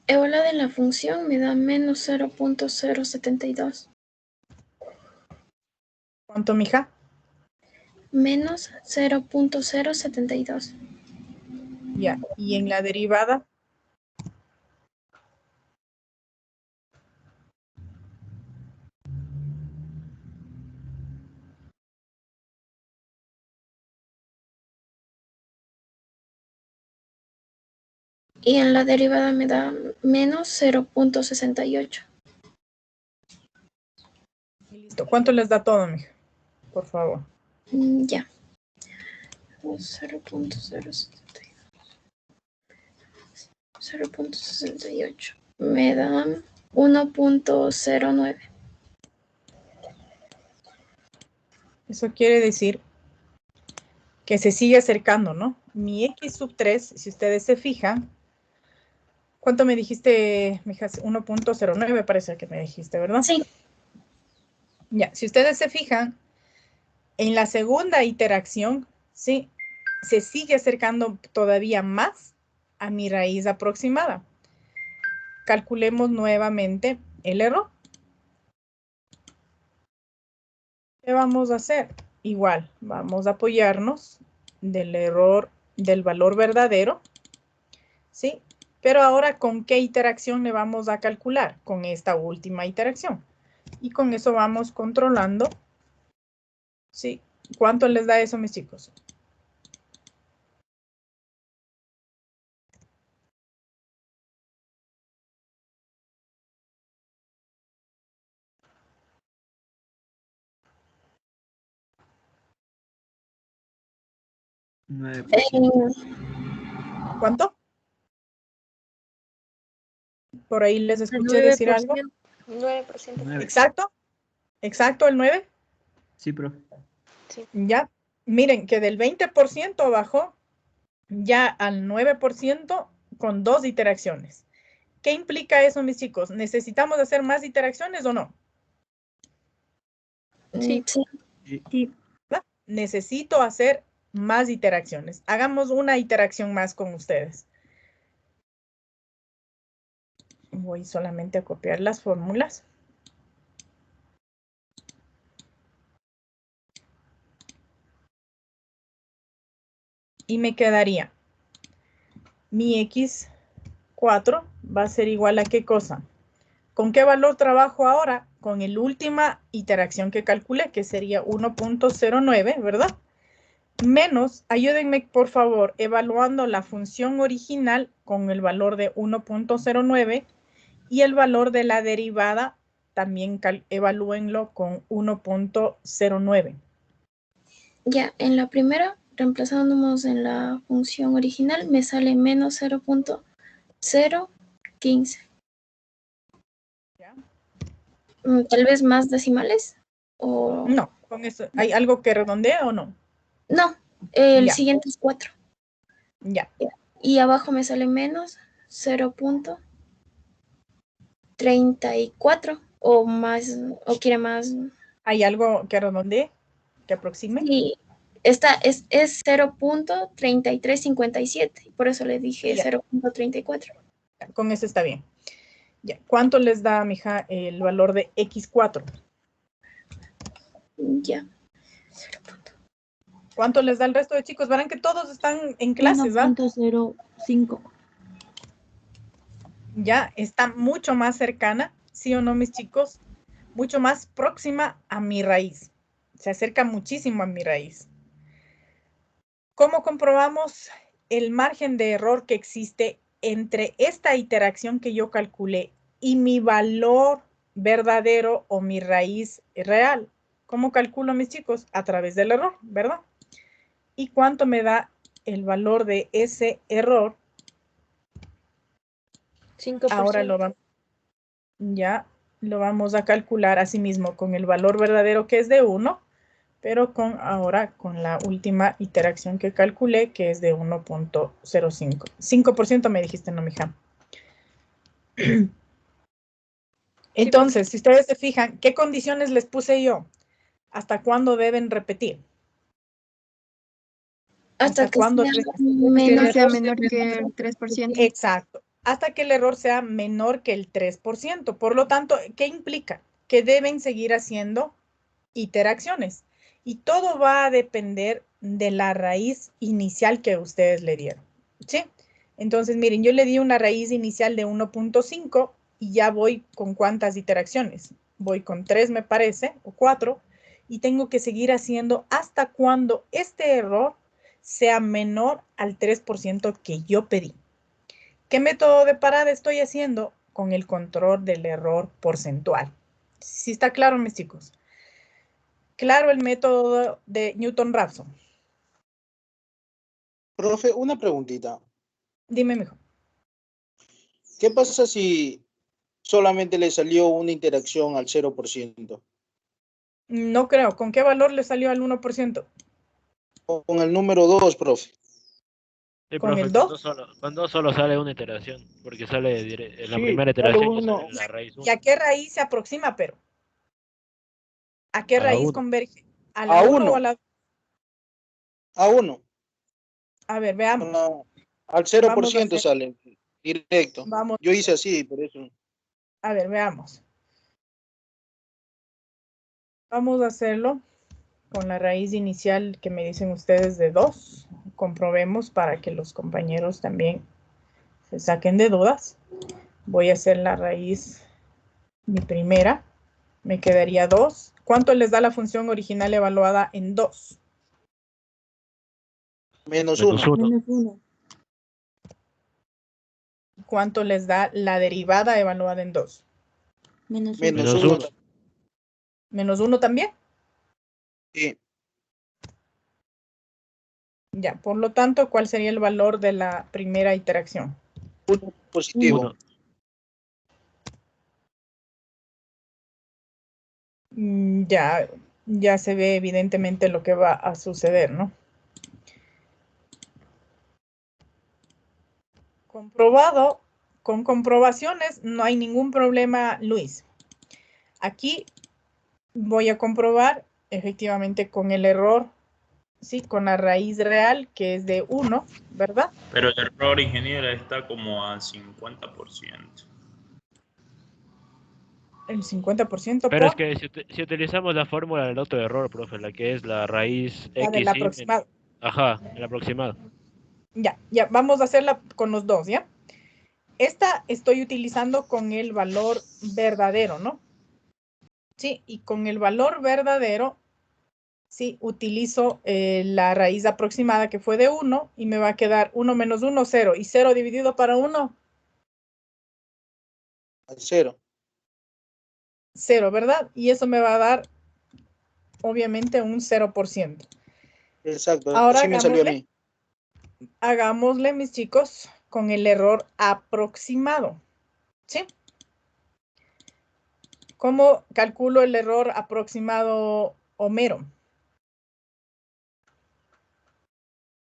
Evaluada en la función me da menos 0.072. ¿Cuánto, mija? Menos 0.072. Ya. ¿Y en la derivada? Y en la derivada me da menos 0.68. Listo. ¿Cuánto les da todo, mija? Por favor. Ya. 0.68. Me dan 1.09. Eso quiere decir que se sigue acercando, ¿no? Mi X sub 3, si ustedes se fijan, ¿cuánto me dijiste, mija? 1.09 parece que me dijiste, ¿verdad? Sí. Ya, si ustedes se fijan, en la segunda interacción, sí, se sigue acercando todavía más a mi raíz aproximada. Calculemos nuevamente el error. ¿Qué vamos a hacer? Igual, vamos a apoyarnos del error del valor verdadero, ¿sí? Pero ahora, ¿con qué interacción le vamos a calcular? Con esta última interacción. Y con eso vamos controlando, ¿sí? ¿Cuánto les da eso, mis chicos? ¿Cuánto? Por ahí les escuché decir algo. 9%. Exacto. Exacto, el 9. Sí, profe. Sí. Ya. Miren que del 20% bajó ya al 9% con 2 interacciones. ¿Qué implica eso, mis chicos? ¿Necesitamos hacer más interacciones o no? Sí. Sí. Necesito hacer más interacciones. Hagamos una interacción más con ustedes. Voy solamente a copiar las fórmulas. Y me quedaría mi x4 va a ser igual a ¿qué cosa? ¿Con qué valor trabajo ahora? Con la última iteración que calculé, que sería 1.09, ¿verdad? Menos, ayúdenme por favor, evaluando la función original con el valor de 1.09 y el valor de la derivada también evalúenlo con 1.09. Ya, en la primera, reemplazándonos en la función original, me sale menos 0.015. Tal vez más decimales. O... No, con eso, ¿hay algo que redondea o no? No, el Ya. siguiente es 4. Ya. Y abajo me sale menos 0.34 o más, o quiere más. ¿Hay algo que redondee, que aproxime? Sí, esta es 0.3357, por eso le dije 0.34. Con eso está bien. Ya. ¿Cuánto les da, mija, el valor de x4? Ya. ¿Cuánto les da el resto de chicos? Verán que todos están en clases, ¿va? 1.05. Ya está mucho más cercana, ¿sí o no, mis chicos? Mucho más próxima a mi raíz. Se acerca muchísimo a mi raíz. ¿Cómo comprobamos el margen de error que existe entre esta interacción que yo calculé y mi valor verdadero o mi raíz real? ¿Cómo calculo, mis chicos? A través del error, ¿verdad? ¿Y cuánto me da el valor de ese error? 5%. Ahora ya lo vamos a calcular así mismo con el valor verdadero que es de 1, pero ahora con la última interacción que calculé, que es de 1.05. 5% me dijiste, no, mija. Entonces, si ustedes se fijan, ¿qué condiciones les puse yo? ¿Hasta cuándo deben repetir? Hasta que cuándo sea menor que el 3%. Exacto. Hasta que el error sea menor que el 3%. Por lo tanto, ¿qué implica? Que deben seguir haciendo interacciones. Y todo va a depender de la raíz inicial que ustedes le dieron. ¿Sí? Entonces, miren, yo le di una raíz inicial de 1.5 y ya voy con ¿cuántas interacciones? Voy con 3, me parece, o 4, y tengo que seguir haciendo hasta cuando este error sea menor al 3% que yo pedí. ¿Qué método de parada estoy haciendo? Con el control del error porcentual. ¿Sí está claro, mis chicos? Claro el método de Newton-Raphson. Profe, una preguntita. Dime, mijo. ¿Qué pasa si solamente le salió una interacción al 0%? No creo. ¿Con qué valor le salió al 1%? Con el número 2, profe. Sí, ¿Con profe, el 2? cuando solo sale una iteración, porque sale en la Sí, primera sale iteración ya uno. sale la raíz 1. ¿Y a qué raíz se aproxima, pero? ¿A qué A la raíz 1. converge? ¿A la A 1 o a 1. la 2? A 1. A ver, veamos. Al Vamos a 0% hacer, sale directo. vamos, Yo hice así, por eso. a ver, veamos. Vamos a hacerlo con la raíz inicial que me dicen ustedes de 2. Comprobemos para que los compañeros también se saquen de dudas. Voy a hacer la raíz, mi primera. Me quedaría 2. ¿Cuánto les da la función original evaluada en 2? Menos Menos 1. 1. Menos 1. ¿Cuánto les da la derivada evaluada en 2? Menos 1. Menos Menos 1. 1. ¿Menos 1 también? Sí. Ya, por lo tanto, ¿cuál sería el valor de la primera interacción? 1 positivo. 1. Ya, ya se ve evidentemente lo que va a suceder, ¿no? Comprobado, con comprobaciones no hay ningún problema, Luis. Aquí voy a comprobar efectivamente con el error, sí, con la raíz real que es de 1, ¿verdad? Pero el error, ingeniera, está como al 50%. El 50% Pero es por que si utilizamos la fórmula del otro error, profe, la que es la raíz la del x aproximado. Ajá, el aproximado. Ya, vamos a hacerla con los dos, ¿ya? Esta estoy utilizando con el valor verdadero, ¿no? Sí, y con el valor verdadero, sí, utilizo la raíz aproximada que fue de 1 y me va a quedar 1 menos 1, 0. ¿Y 0 dividido para 1? Al 0. 0, ¿verdad? Y eso me va a dar, obviamente, un 0%. Exacto, Ahora así me salió a mí. hagámosle, mis chicos, con el error aproximado, ¿sí? ¿Cómo calculo el error aproximado, Homero?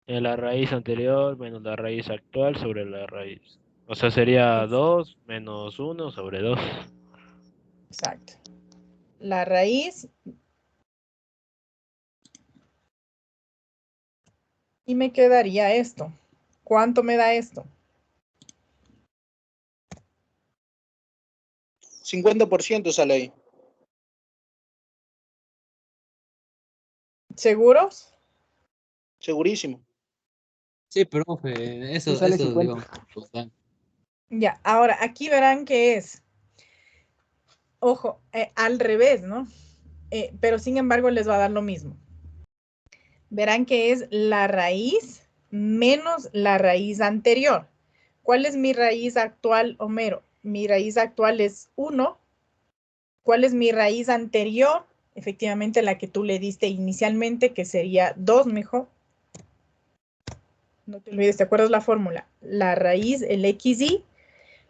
La raíz anterior menos la raíz actual sobre la raíz. O sea, sería 2 menos 1 sobre 2. Exacto. La raíz. Y me quedaría esto. ¿Cuánto me da esto? 50% sale ahí. ¿Seguros? Segurísimo. Sí, profe, Sí, sale eso 50. digamos. Importante. Ya, ahora aquí verán que es, ojo, al revés, ¿no? Pero sin embargo les va a dar lo mismo. Verán que es la raíz menos la raíz anterior. ¿Cuál es mi raíz actual, Homero? Mi raíz actual es 1. ¿Cuál es mi raíz anterior? Efectivamente, la que tú le diste inicialmente, que sería 2, mijo. No te olvides, ¿te acuerdas la fórmula? La raíz, el xy,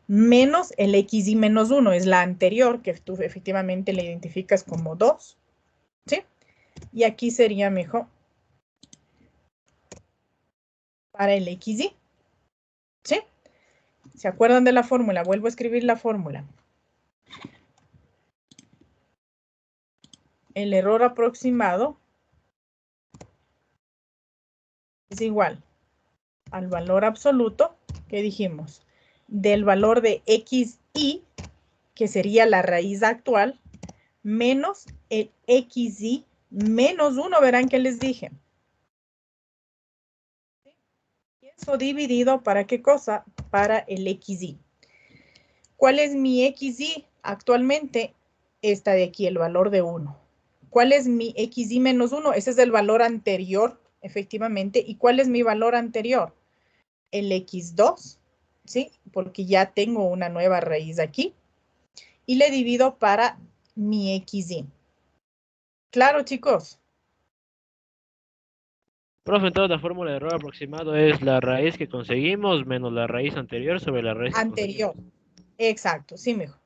menos el xy menos 1. Es la anterior, que tú efectivamente le identificas como 2. ¿Sí? Y aquí sería, mijo, para el xy. ¿Sí? ¿Se acuerdan de la fórmula? Vuelvo a escribir la fórmula. El error aproximado es igual al valor absoluto que dijimos del valor de xy, que sería la raíz actual, menos el xy menos 1, verán que les dije. Y eso dividido, ¿para qué cosa? Para el xy. ¿Cuál es mi xy actualmente? Esta de aquí, el valor de 1. ¿Cuál es mi xy menos 1? Ese es el valor anterior, efectivamente. ¿Y cuál es mi valor anterior? El x2, ¿sí? Porque ya tengo una nueva raíz aquí. Y le divido para mi xy. ¿Claro, chicos? Profe, entonces la fórmula de error aproximado es la raíz que conseguimos menos la raíz anterior sobre la raíz que Anterior. conseguimos. Exacto, sí, mejor.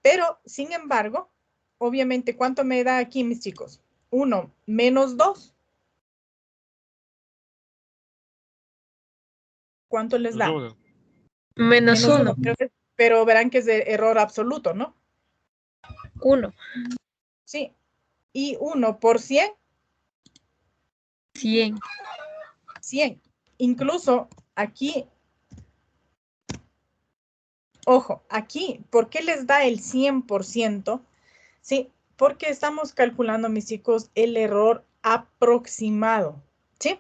Pero, sin embargo, obviamente, ¿cuánto me da aquí, mis chicos? 1 menos 2. ¿Cuánto les da? Menos 1. Menos Menos 1. 1. Pero verán que es de error absoluto, ¿no? 1. Sí. Y 1 por 100. 100. 100. Incluso aquí, ojo, aquí, ¿por qué les da el 100%? Sí, porque estamos calculando, mis chicos, el error aproximado, ¿sí?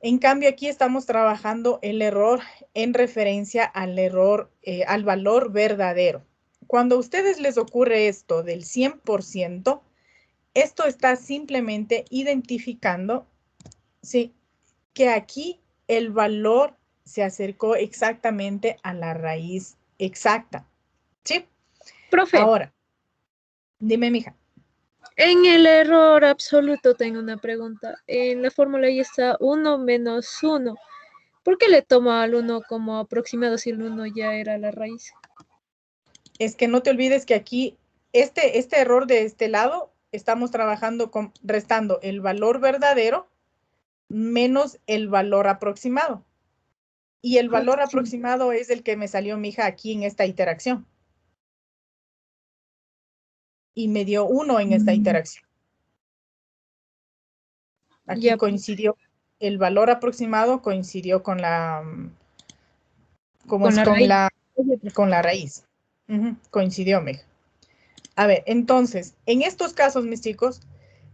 En cambio, aquí estamos trabajando el error en referencia al error, al valor verdadero. Cuando a ustedes les ocurre esto del 100%, esto está simplemente identificando, ¿sí?, que aquí el valor se acercó exactamente a la raíz exacta, ¿sí? Profe, Ahora, dime, mija. en el error absoluto tengo una pregunta. En la fórmula ahí está 1 menos 1. ¿Por qué le toma al 1 como aproximado si el 1 ya era la raíz? Es que no te olvides que aquí, este error de este lado estamos trabajando restando el valor verdadero menos el valor aproximado. Y el valor aproximado es el que me salió mi hija aquí en esta interacción. Y me dio 1 en esta interacción. Aquí coincidió, el valor aproximado coincidió con la, con la raíz. Coincidió, Meg. A ver, entonces, en estos casos, mis chicos,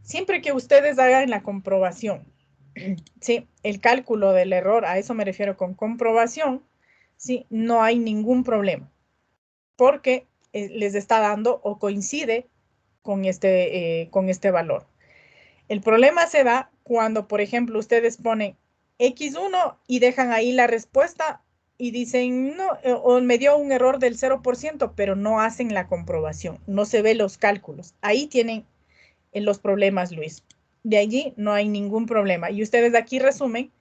siempre que ustedes hagan la comprobación, ¿sí? El cálculo del error, a eso me refiero con comprobación, ¿sí? No hay ningún problema, porque les está dando o coincide con este valor. El problema se da cuando, por ejemplo, ustedes ponen X1 y dejan ahí la respuesta y dicen, no, o me dio un error del 0%, pero no hacen la comprobación, no se ven los cálculos. Ahí tienen los problemas, Luis. De allí no hay ningún problema. Y ustedes aquí resumen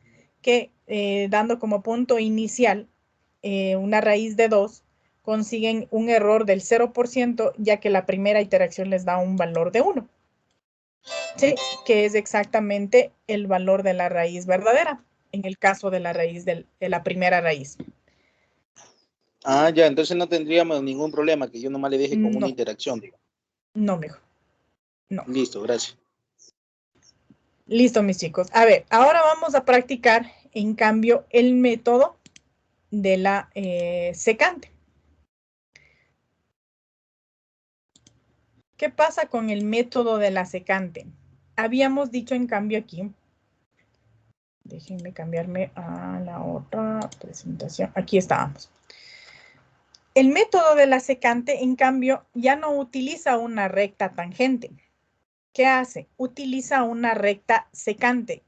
que dando como punto inicial una raíz de 2, consiguen un error del 0%, ya que la primera iteración les da un valor de 1. Sí, que es exactamente el valor de la raíz verdadera, en el caso de la raíz de la primera raíz. Ah, ya, entonces no tendríamos ningún problema, que yo nomás le deje con una interacción, digo. No, mijo. No. Listo, gracias. Listo, mis chicos. A ver, ahora vamos a practicar, en cambio, el método de la secante. ¿Qué pasa con el método de la secante? Habíamos dicho, en cambio, aquí, déjenme cambiarme a la otra presentación. Aquí estábamos. El método de la secante, en cambio, ya no utiliza una recta tangente. ¿Qué hace? Utiliza una recta secante.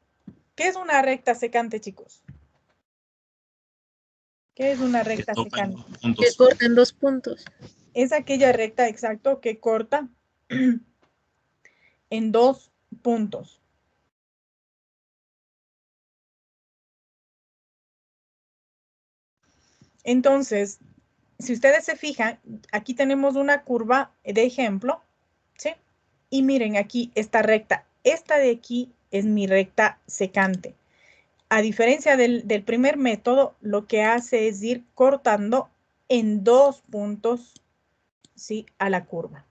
¿Qué es una recta secante, chicos? ¿Qué es una recta secante? Que corta en 2 puntos. Es aquella recta, exacto, que corta en 2 puntos. Entonces, si ustedes se fijan, aquí tenemos una curva de ejemplo, ¿sí? Y miren aquí esta recta. Esta de aquí es mi recta secante. A diferencia del primer método, lo que hace es ir cortando en 2 puntos, ¿sí? A la curva.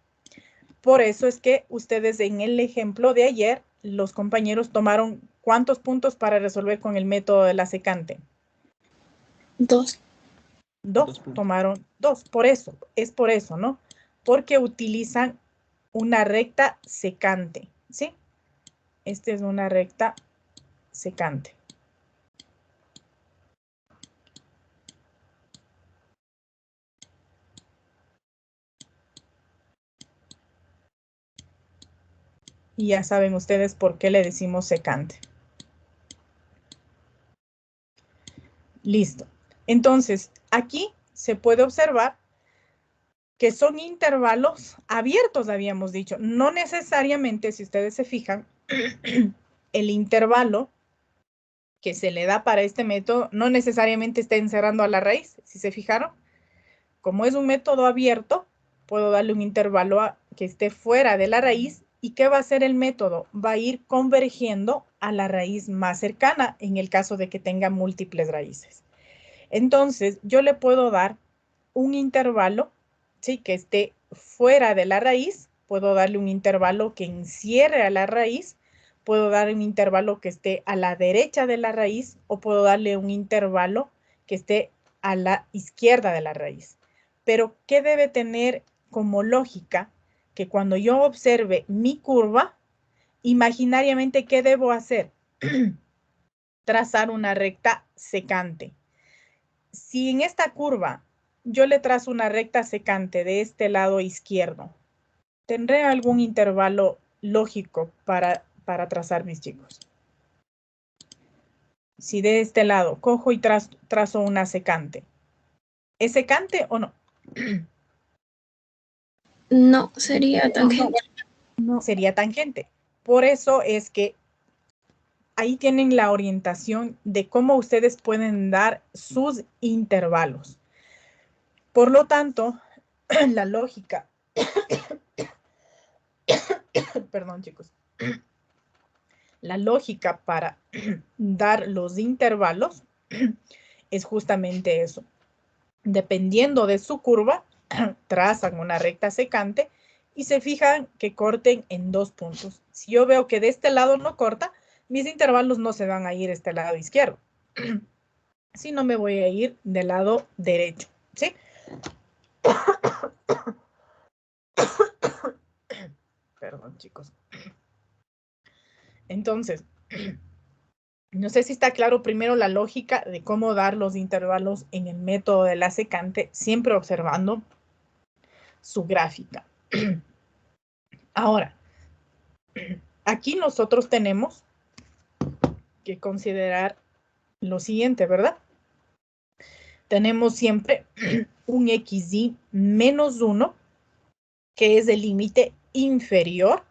Por eso es que ustedes en el ejemplo de ayer, los compañeros tomaron ¿cuántos puntos para resolver con el método de la secante? 2. 2, tomaron 2, por eso, es por eso, ¿no? Porque utilizan una recta secante, ¿sí? Esta es una recta secante. Y ya saben ustedes por qué le decimos secante. Listo. Entonces, aquí se puede observar que son intervalos abiertos, habíamos dicho. No necesariamente, si ustedes se fijan, el intervalo que se le da para este método no necesariamente está encerrando a la raíz, si se fijaron. Como es un método abierto, puedo darle un intervalo que esté fuera de la raíz. ¿Y qué va a hacer el método? Va a ir convergiendo a la raíz más cercana en el caso de que tenga múltiples raíces. Entonces, yo le puedo dar un intervalo, ¿sí? Que esté fuera de la raíz. Puedo darle un intervalo que encierre a la raíz. Puedo darle un intervalo que esté a la derecha de la raíz o puedo darle un intervalo que esté a la izquierda de la raíz. Pero, ¿qué debe tener como lógica? Que cuando yo observe mi curva, imaginariamente, ¿qué debo hacer? Trazar una recta secante. Si en esta curva yo le trazo una recta secante de este lado izquierdo, ¿tendré algún intervalo lógico para trazar, mis chicos? Si de este lado cojo y trazo una secante, ¿es secante o no? No, sería tangente. No, sería tangente. Por eso es que ahí tienen la orientación de cómo ustedes pueden dar sus intervalos. Por lo tanto, la lógica Perdón, chicos. La lógica para dar los intervalos es justamente eso. Dependiendo de su curva, trazan una recta secante y se fijan que corten en 2 puntos. Si yo veo que de este lado no corta, mis intervalos no se van a ir a este lado izquierdo, sino me voy a ir del lado derecho, ¿sí? Perdón, chicos. Entonces, no sé si está claro primero la lógica de cómo dar los intervalos en el método de la secante, siempre observando su gráfica. Ahora, aquí nosotros tenemos que considerar lo siguiente, ¿verdad? Tenemos siempre un xy menos 1, que es el límite inferior,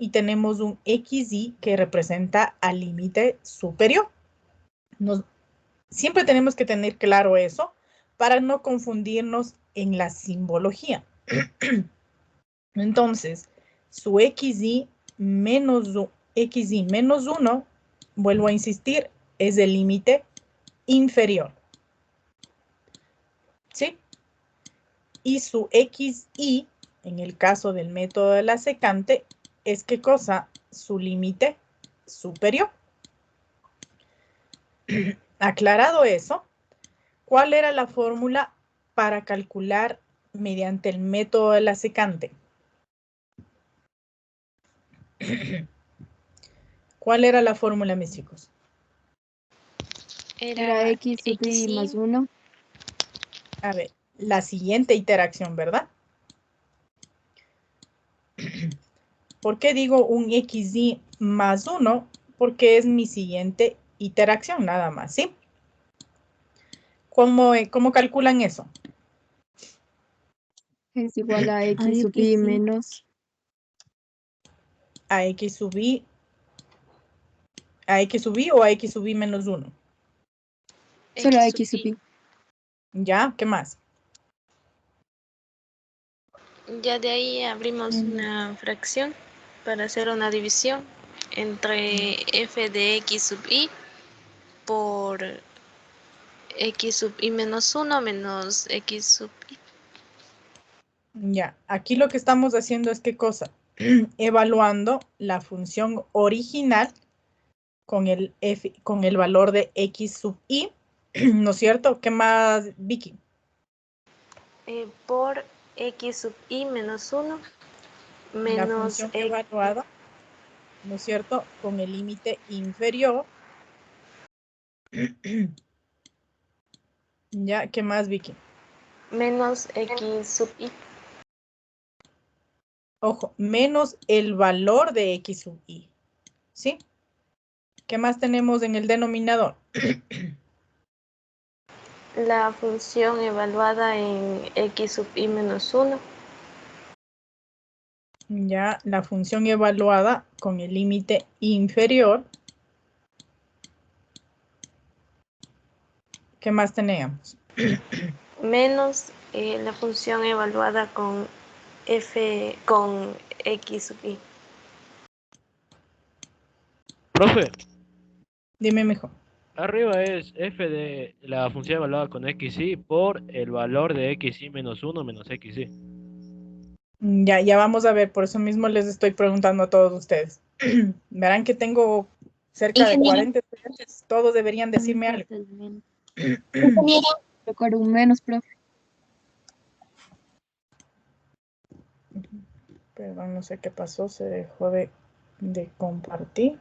y tenemos un xy que representa al límite superior. Siempre tenemos que tener claro eso para no confundirnos en la simbología. Entonces, su xy menos 1, vuelvo a insistir, es el límite inferior. ¿Sí? Y su xy, en el caso del método de la secante, es ¿qué cosa? Su límite superior. Aclarado eso, ¿cuál era la fórmula para calcular mediante el método de la secante? ¿Cuál era la fórmula, mis chicos? Era X sub I más 1. A ver, la siguiente iteración, ¿verdad? ¿Por qué digo un xy más 1? Porque es mi siguiente iteración, nada más, ¿sí? ¿Cómo calculan eso? Es igual a X sub I menos. A X sub I. ¿A X sub I o a X sub I menos 1? Solo a X sub I. ¿Ya? ¿Qué más? Ya de ahí abrimos una fracción para hacer una división entre f de x sub i por x sub i menos 1 menos x sub i. Ya, aquí lo que estamos haciendo es ¿qué cosa? Evaluando la función original con el valor de x sub i, ¿no es cierto? ¿Qué más, Vicky? Por x sub i menos 1 La menos función evaluada, ¿no es cierto? Con el límite inferior. Ya, ¿qué más, Vicky? menos x sub i. Ojo, menos el valor de x sub i, ¿sí? ¿Qué más tenemos en el denominador? La función evaluada en x sub i menos 1. Ya, la función evaluada con el límite inferior. ¿Qué más tenemos? Menos la función evaluada con x sub i. Profe, Dime, mijo. arriba es f de la función evaluada con xy por el valor de xy menos 1 menos xy. Ya vamos a ver, por eso mismo les estoy preguntando a todos ustedes. Verán que tengo cerca de 40 estudiantes, todos deberían decirme algo. Recuerdo un menos, profe. Perdón, no sé qué pasó, se dejó de compartir.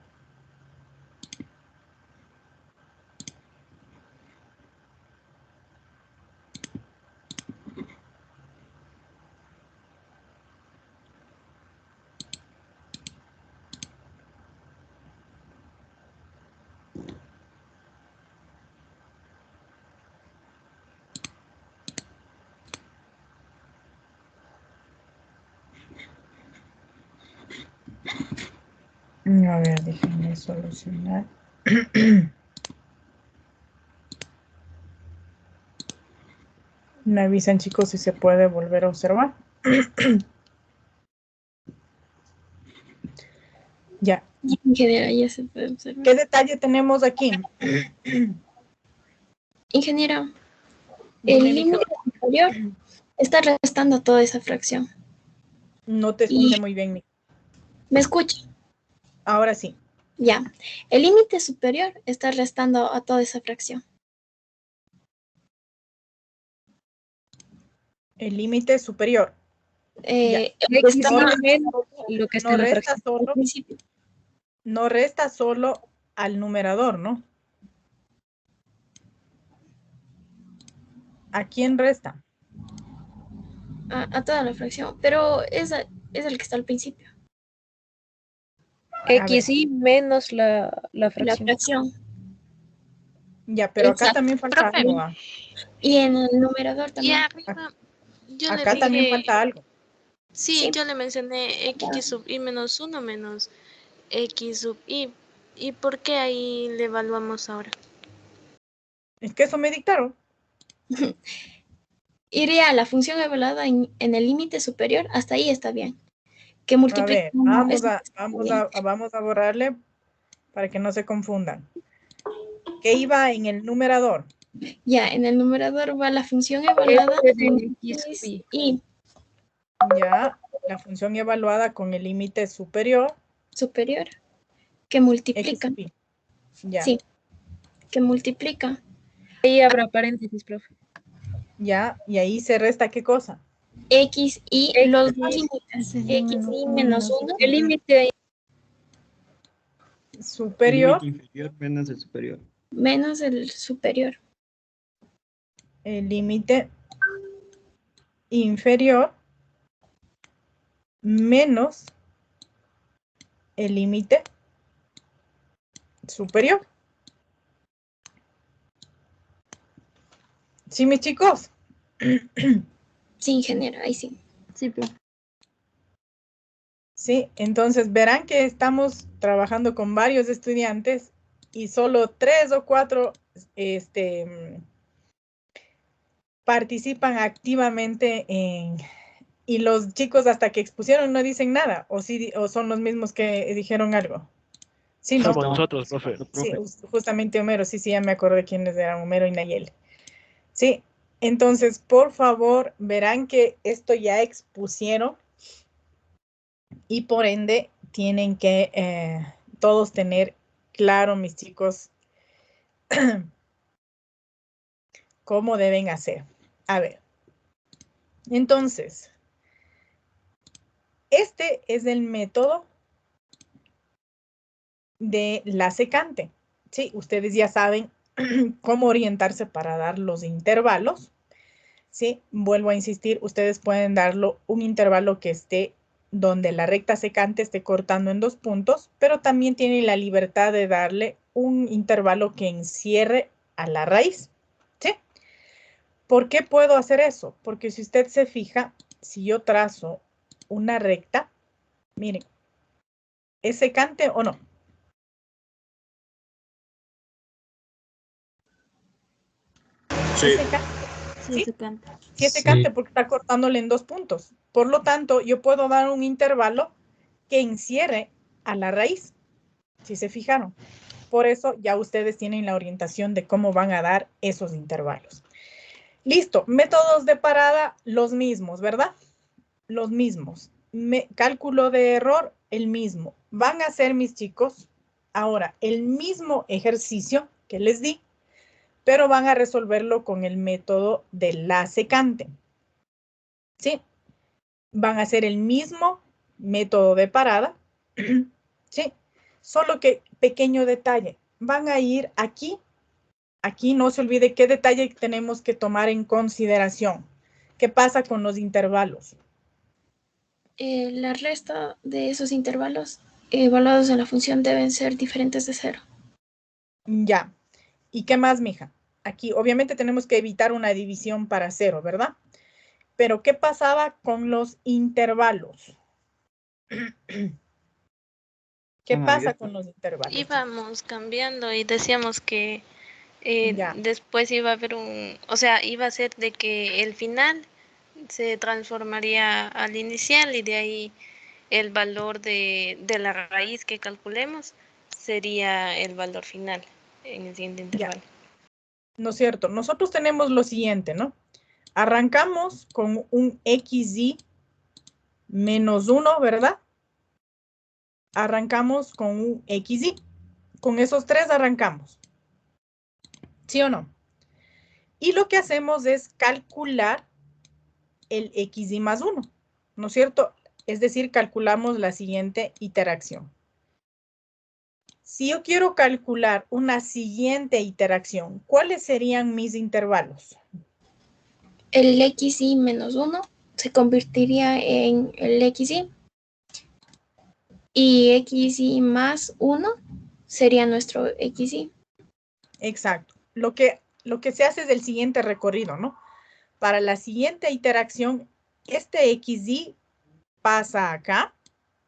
A ver, déjenme solucionar. Me avisan, chicos, si se puede volver a observar. Ya. Ingeniera, ya se puede observar. ¿Qué detalle tenemos aquí? Ingeniero, Dime, el mija. límite superior está restando toda esa fracción. No te escuché muy bien, mija. ¿Me escucha? Ahora sí. Ya. El límite superior está restando a toda esa fracción. El límite superior. X Restando menos lo que está No en la resta fracción. solo, al principio. no resta solo al numerador, ¿no? ¿A quién resta? A toda la fracción, pero es el que está al principio. XY menos la La fracción. fracción. Ya, pero acá Exacto. también falta Profe. algo. Y en el numerador Y también. arriba, yo le Acá también dije, falta algo. sí, Sí. yo le mencioné x sub i menos 1 menos x sub i. ¿Y por qué ahí le evaluamos ahora? Es que eso me dictaron. Iría a la función evaluada en el límite superior, hasta ahí está bien. Que A multiplica ver, uno, vamos eso a, está vamos bien. vamos a borrarle para que no se confundan. ¿Qué iba en el numerador? Ya, en el numerador va la función evaluada F de con X sub X i. Ya, la función evaluada con el límite superior. superior, que X multiplica. sub i. Ya, Sí, que multiplica. Ahí habrá paréntesis, profe. ya, y ahí se resta ¿qué cosa? X y X los dos y límites. X y menos 1 el límite ahí. Superior, El límite inferior menos el superior. menos el superior. el límite inferior menos el límite superior. ¿Sí, mis chicos? Sí, ingeniero, ahí sí. Sí, profe. Sí, entonces verán que estamos trabajando con varios estudiantes y solo 3 o 4 participan activamente y los chicos hasta que expusieron no dicen nada, o sí, o son los mismos que dijeron algo. Sí, ¿no? Somos nosotros, profe. Sí, justamente Homero, sí, ya me acordé quiénes eran, Homero y Nayel. Sí, entonces, por favor, verán que esto ya expusieron y por ende tienen que todos tener claro, mis chicos, cómo deben hacer. A ver, entonces, este es el método de la secante. Sí, ustedes ya saben cómo orientarse para dar los intervalos. Sí, vuelvo a insistir, ustedes pueden darlo un intervalo que esté donde la recta secante esté cortando en 2 puntos, pero también tienen la libertad de darle un intervalo que encierre a la raíz. ¿Sí? ¿Por qué puedo hacer eso? Porque si usted se fija, si yo trazo una recta, miren, ¿es secante o no? Sí. ¿Es secante? Sí, se canta. Sí es secante porque está cortándole en 2 puntos. Por lo tanto, yo puedo dar un intervalo que encierre a la raíz, si se fijaron. Por eso ya ustedes tienen la orientación de cómo van a dar esos intervalos. Listo, métodos de parada, los mismos, ¿verdad? Los mismos. Cálculo de error, el mismo. Van a hacer, mis chicos, ahora el mismo ejercicio que les di, pero van a resolverlo con el método de la secante. ¿Sí? Van a hacer el mismo método de parada. ¿Sí? Solo que, pequeño detalle, van a ir aquí. Aquí no se olvide qué detalle tenemos que tomar en consideración. ¿Qué pasa con los intervalos? La resta de esos intervalos evaluados en la función deben ser diferentes de 0. Ya. ¿Y qué más, mija? Aquí, obviamente, tenemos que evitar una división para 0, ¿verdad? Pero, ¿qué pasaba con los intervalos? ¿Qué pasa con los intervalos? Íbamos cambiando y decíamos que Ya. después iba a haber o sea, iba a ser de que el final se transformaría al inicial y de ahí el valor de la raíz que calculemos sería el valor final en el siguiente intervalo. ¿No es cierto? Nosotros tenemos lo siguiente, ¿no? Arrancamos con un XY menos 1, ¿verdad? Arrancamos con un XY. Con esos tres arrancamos. ¿Sí o no? Y lo que hacemos es calcular el XY más 1, ¿no es cierto? Es decir, calculamos la siguiente iteración. Si yo quiero calcular una siguiente iteración, ¿cuáles serían mis intervalos? El XY menos 1 se convertiría en el XY. Y XY más 1 sería nuestro XY. Exacto. Lo que se hace es el siguiente recorrido, ¿no? Para la siguiente iteración, este XY pasa acá,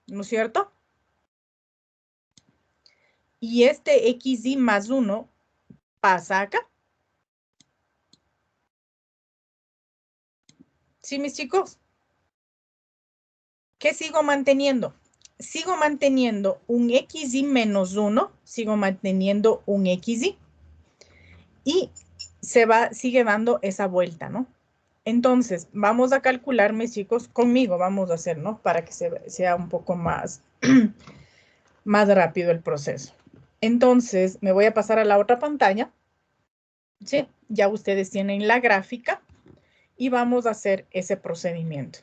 ¿no es cierto? Y este XY más 1 pasa acá. ¿Sí, mis chicos? ¿Qué sigo manteniendo? Sigo manteniendo un XY menos 1, sigo manteniendo un XY. Y sigue dando esa vuelta, ¿no? Entonces, vamos a calcular, mis chicos, conmigo vamos a hacer, ¿no? Para que sea un poco más, más rápido el proceso. Entonces, me voy a pasar a la otra pantalla. Sí, ya ustedes tienen la gráfica y vamos a hacer ese procedimiento.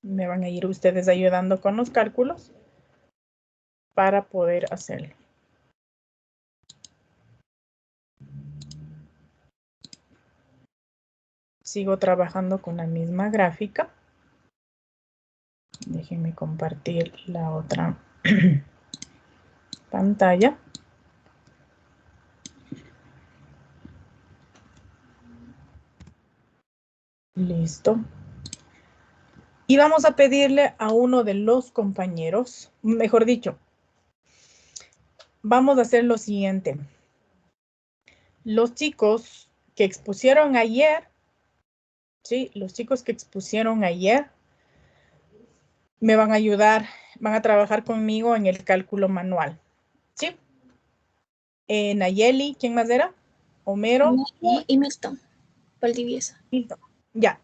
Me van a ir ustedes ayudando con los cálculos para poder hacerlo. Sigo trabajando con la misma gráfica. Déjenme compartir la otra pantalla. Listo. Y vamos a pedirle a uno de los compañeros, mejor dicho, vamos a hacer lo siguiente. Los chicos que expusieron ayer, ¿sí? Los chicos que expusieron ayer me van a ayudar, van a trabajar conmigo en el cálculo manual, ¿sí? Nayeli, ¿quién más era? Homero y Milton, Valdivieso. Milton, ya.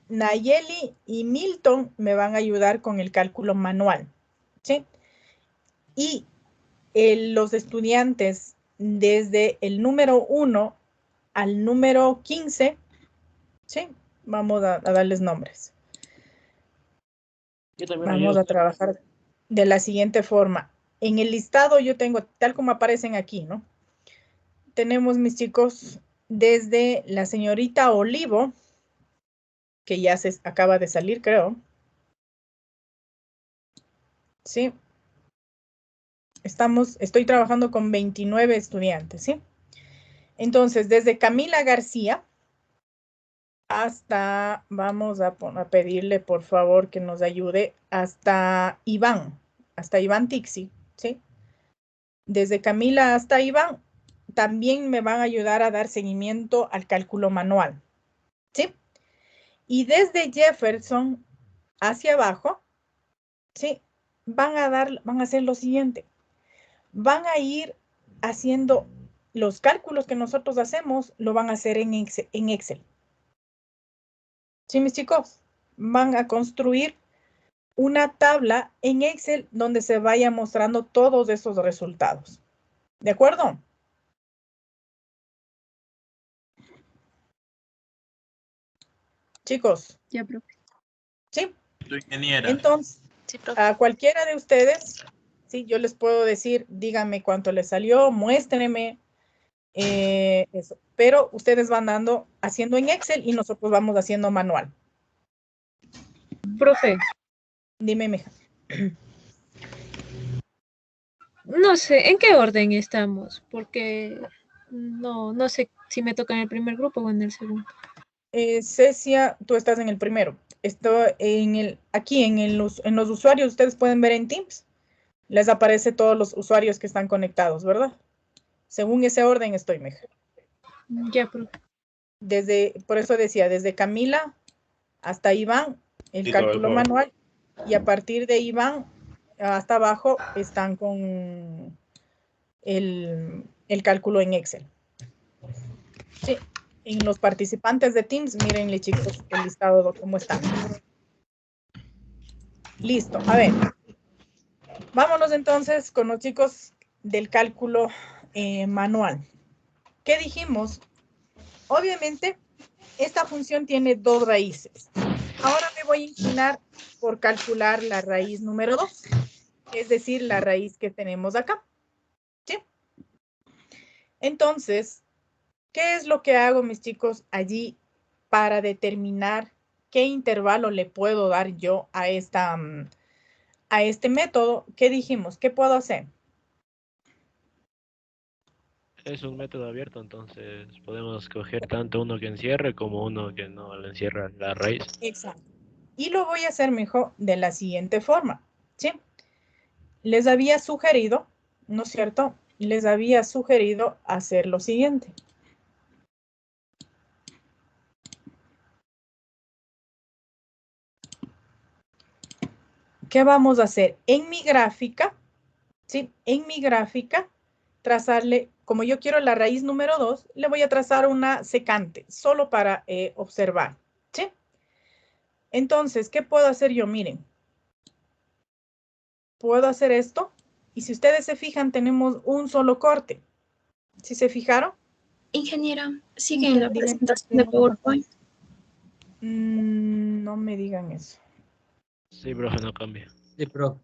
Nayeli y Milton me van a ayudar con el cálculo manual, ¿sí? Y los estudiantes desde el número 1 al número 15, ¿sí? Vamos a darles nombres. Vamos a trabajar de la siguiente forma. En el listado yo tengo, tal como aparecen aquí, ¿no? Tenemos, mis chicos, desde la señorita Olivo, que ya se acaba de salir, creo. Sí. Estoy trabajando con 29 estudiantes, ¿sí? Entonces, desde Camila García hasta, vamos a pedirle, por favor, que nos ayude, hasta Iván Tixi, ¿sí? Desde Camila hasta Iván, también me van a ayudar a dar seguimiento al cálculo manual, ¿sí? Y desde Jefferson hacia abajo, ¿sí? Van a hacer lo siguiente. Van a ir haciendo los cálculos que nosotros hacemos, lo van a hacer en Excel. ¿Sí, mis chicos? Van a construir una tabla en Excel donde se vaya mostrando todos esos resultados. ¿De acuerdo? Chicos. Ya, profe. ¿Sí? Tu ingeniera. Entonces, sí, a cualquiera de ustedes, sí, yo les puedo decir, díganme cuánto les salió, muéstrenme eso. Pero ustedes van haciendo en Excel y nosotros vamos haciendo manual. Profe. Dime, mija. No sé, ¿en qué orden estamos? Porque no sé si me toca en el primer grupo o en el segundo. Cecia, tú estás en el primero. Aquí en los usuarios, ustedes pueden ver en Teams. Les aparece todos los usuarios que están conectados, ¿verdad? Según ese orden estoy, mija. Ya, profe. Por eso decía, desde Camila hasta Iván, el cálculo manual y a partir de ahí van hasta abajo, están con el cálculo en Excel. Sí, en los participantes de Teams, mírenle chicos el listado de cómo está. Listo, a ver. Vámonos entonces con los chicos del cálculo manual. ¿Qué dijimos? Obviamente, esta función tiene dos raíces. Ahora me voy a inclinar por calcular la raíz número 2, es decir, la raíz que tenemos acá. ¿Sí? Entonces, ¿qué es lo que hago, mis chicos, allí para determinar qué intervalo le puedo dar yo a este método? ¿Qué dijimos? ¿Qué puedo hacer? Es un método abierto, entonces podemos escoger tanto uno que encierre como uno que no le encierra la raíz. Exacto. Y lo voy a hacer mejor de la siguiente forma, ¿sí? Les había sugerido, ¿no es cierto? Les había sugerido hacer lo siguiente. ¿Qué vamos a hacer? En mi gráfica, ¿sí? En mi gráfica, trazarle, como yo quiero la raíz número 2, le voy a trazar una secante, solo para observar, ¿sí? Entonces, ¿qué puedo hacer yo? Miren, puedo hacer esto, y si ustedes se fijan, tenemos un solo corte. ¿Sí se fijaron? Ingeniera, sigue en la presentación de PowerPoint. No me digan eso. Sí, profe, no cambia. Sí, profe.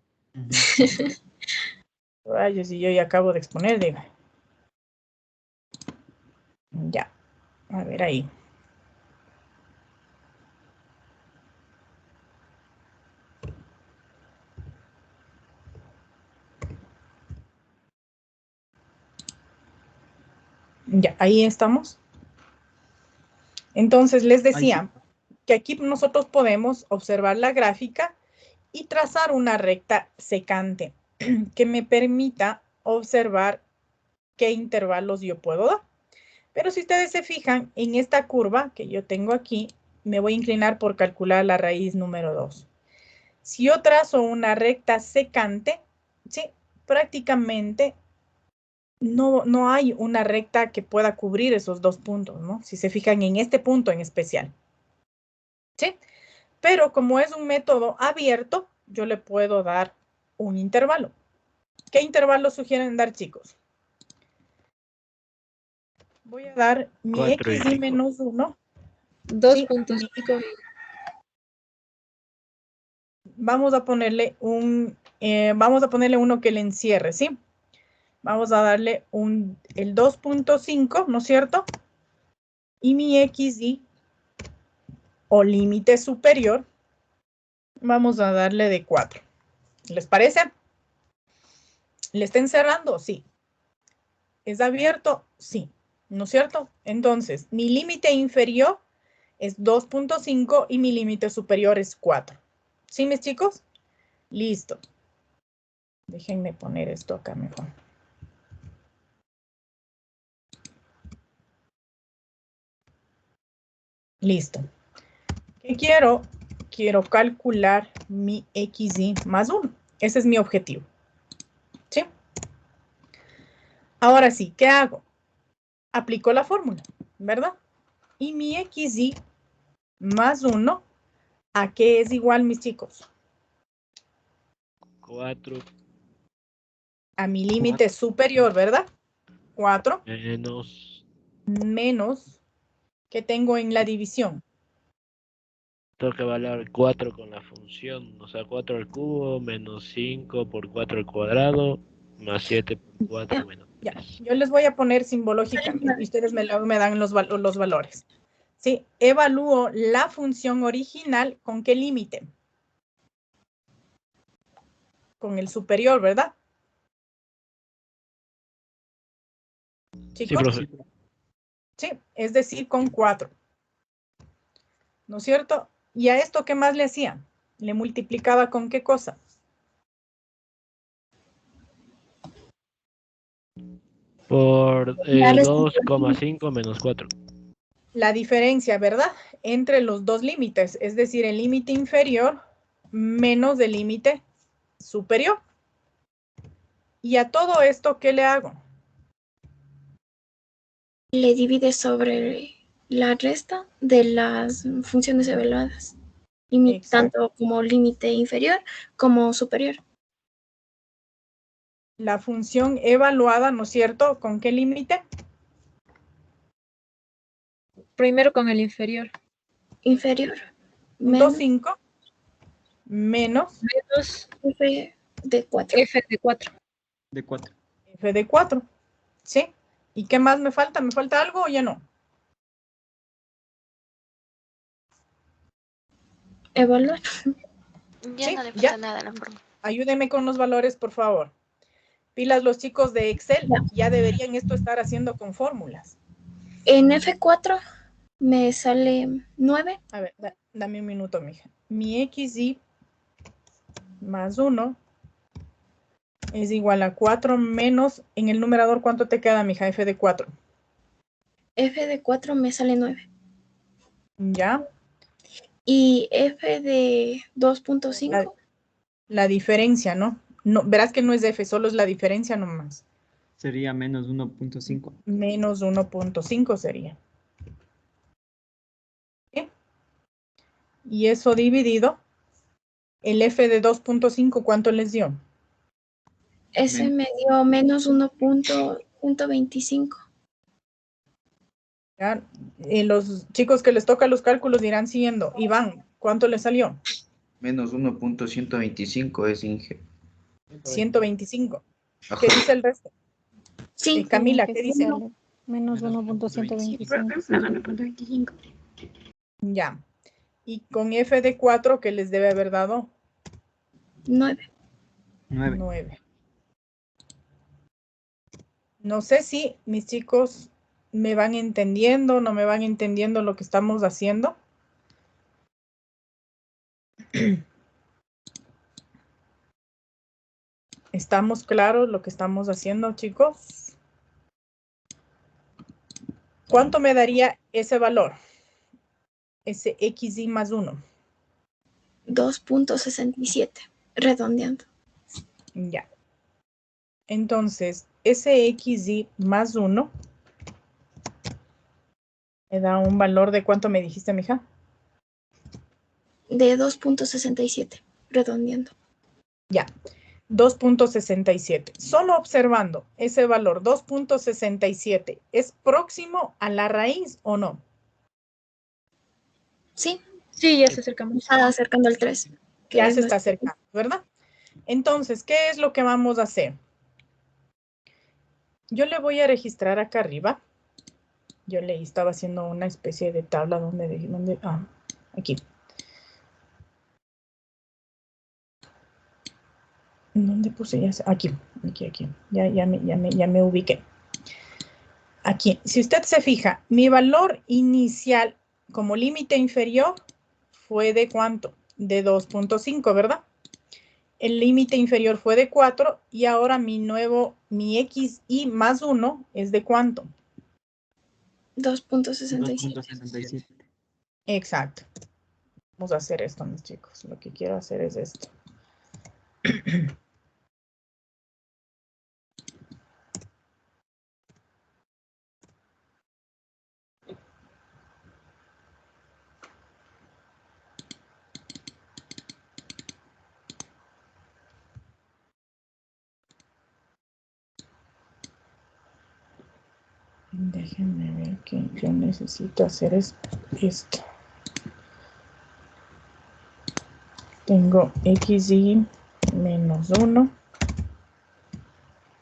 Rayos, y yo ya acabo de exponer, diga. Ya. A ver ahí. Ya, ahí estamos. Entonces, les decía que aquí nosotros podemos observar la gráfica y trazar una recta secante que me permita observar qué intervalos yo puedo dar. Pero si ustedes se fijan en esta curva que yo tengo aquí, me voy a inclinar por calcular la raíz número 2. Si yo trazo una recta secante, ¿sí? Prácticamente no hay una recta que pueda cubrir esos dos puntos, ¿no? Si se fijan en este punto en especial. ¿Sí? Pero como es un método abierto, yo le puedo dar un intervalo. ¿Qué intervalo sugieren dar, chicos? Voy a dar mi 4 y x y 5. menos 1. 2.5. Vamos a ponerle uno que le encierre, ¿sí? Vamos a darle el 2.5, ¿no es cierto? Y mi XY, o límite superior, vamos a darle de 4. ¿Les parece? ¿Le está encerrando? Sí. ¿Es abierto? Sí. ¿No es cierto? Entonces, mi límite inferior es 2.5 y mi límite superior es 4. ¿Sí, mis chicos? Listo. Déjenme poner esto acá mejor. Listo. ¿Qué quiero? Quiero calcular mi XY más 1. Ese es mi objetivo. ¿Sí? Ahora sí, ¿qué hago? Aplico la fórmula, ¿verdad? Y mi XY más 1, ¿a qué es igual, mis chicos? 4 A mi límite superior, ¿verdad? 4 menos que tengo en la división. Tengo que valer 4 con la función, o sea, 4 al cubo menos 5 por 4 al cuadrado más 7 por 4 menos 3. Ya, yo les voy a poner simbológicamente y ustedes me dan los valores. ¿Sí? Evalúo la función original, ¿con qué límite? Con el superior, ¿verdad? ¿Chicos? Sí, profe. Sí, es decir, con 4. ¿No es cierto? ¿Y a esto qué más le hacía? ¿Le multiplicaba con qué cosa? Por 2,5 menos 4. La diferencia, ¿verdad? Entre los dos límites, es decir, el límite inferior menos el límite superior. Y a todo esto, ¿qué le hago? Le divide sobre la resta de las funciones evaluadas, tanto como límite inferior como superior. La función evaluada, ¿no es cierto? ¿Con qué límite? Primero con el inferior. Inferior. 0.5 menos f de 4. F de 4. De 4. F de 4. ¿Sí? ¿Y qué más me falta? ¿Me falta algo o ya no? Evaluar. Ya ¿Sí? no le falta nada en la forma. Ayúdenme con los valores, por favor. Pilas los chicos de Excel, ya deberían esto estar haciendo con fórmulas. En F4 me sale 9. A ver, dame un minuto, mija. Mi XY más 1 es igual a 4 menos, en el numerador, ¿cuánto te queda, mija? F de 4. F de 4 me sale 9. ¿Ya? Y F de 2.5. La diferencia, ¿no? No, verás que no es F, solo es la diferencia nomás. Sería menos 1.5. Menos 1.5 sería. ¿Sí? Y eso dividido, el F de 2.5, ¿cuánto les dio? Ese me dio menos 1.25. ¿Ya? Los chicos que les toca los cálculos dirán siguiendo. Iván, ¿cuánto le salió? Menos 1.125 es Inge. 125. Ajá. ¿Qué dice el resto? Sí. Camila, ¿qué dice? Menos 1.125. Ya. Y con F de 4, ¿qué les debe haber dado? 9. 9. No sé si mis chicos me van entendiendo, no me van entendiendo lo que estamos haciendo. ¿Estamos claros lo que estamos haciendo, chicos? ¿Cuánto me daría ese valor? Ese XY más 1. 2.67. Redondeando. Ya. Entonces, ese XY más 1 me da un valor de ¿cuánto me dijiste, mija? De 2.67. Redondeando. Ya. 2.67. Solo observando ese valor 2.67, ¿es próximo a la raíz o no? Sí. Sí, ya se acercamos. Está acercando al 3. Ya se está acercando, ¿verdad? Entonces, ¿qué es lo que vamos a hacer? Yo le voy a registrar acá arriba. Yo le estaba haciendo una especie de tabla donde aquí. ¿Dónde puse ya? Aquí. Ya me ubiqué. Aquí, si usted se fija, mi valor inicial como límite inferior fue de ¿cuánto? De 2.5, ¿verdad? El límite inferior fue de 4 y ahora mi XY más 1 es de ¿cuánto? 2.67. Exacto. Vamos a hacer esto, mis chicos. Lo que quiero hacer es esto. Déjenme ver que yo necesito hacer esto. Tengo XY menos 1.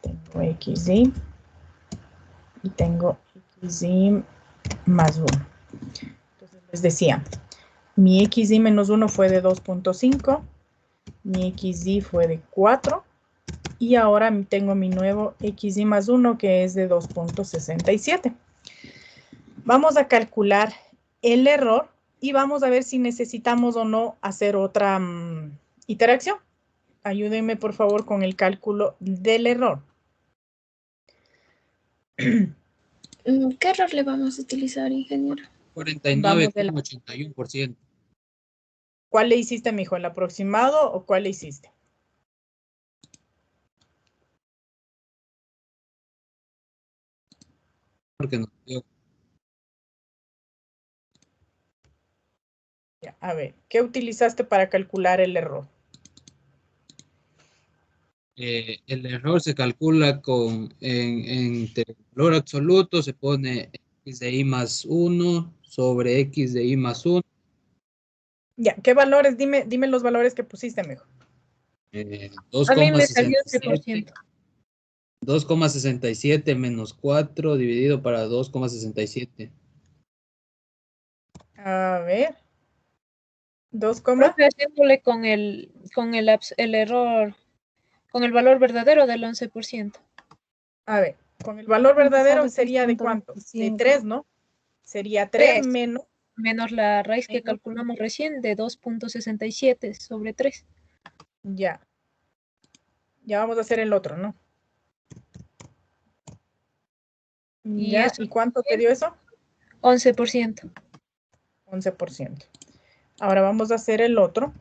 Tengo XY. Y tengo XY más 1. Entonces les decía, mi XY menos 1 fue de 2.5. Mi XY fue de 4. Y ahora tengo mi nuevo XY más 1 que es de 2.67. Vamos a calcular el error y vamos a ver si necesitamos o no hacer otra iteración. Ayúdenme, por favor, con el cálculo del error. ¿Qué error le vamos a utilizar, ingeniero? 49,81%. ¿Cuál le hiciste, mijo? ¿El aproximado o cuál le hiciste? Porque no dio. Ya, a ver, ¿qué utilizaste para calcular el error? El error se calcula entre el valor absoluto, se pone x de y más 1 sobre x de y más 1. Ya, ¿qué valores? Dime los valores que pusiste, mijo. A mí me salió 11%. 2,67 menos 4 dividido para 2,67. A ver. 2, Profe, haciéndole con el error, con el valor verdadero del 11%. A ver, con el valor verdadero sería ¿de cuánto? De 3, ¿no? Sería 3 menos. Menos la raíz que calculamos recién de 2.67 sobre 3. Ya. Ya vamos a hacer el otro, ¿no? Ya, ¿y cuánto te dio eso? 11%. 11%. Ahora vamos a hacer el otro.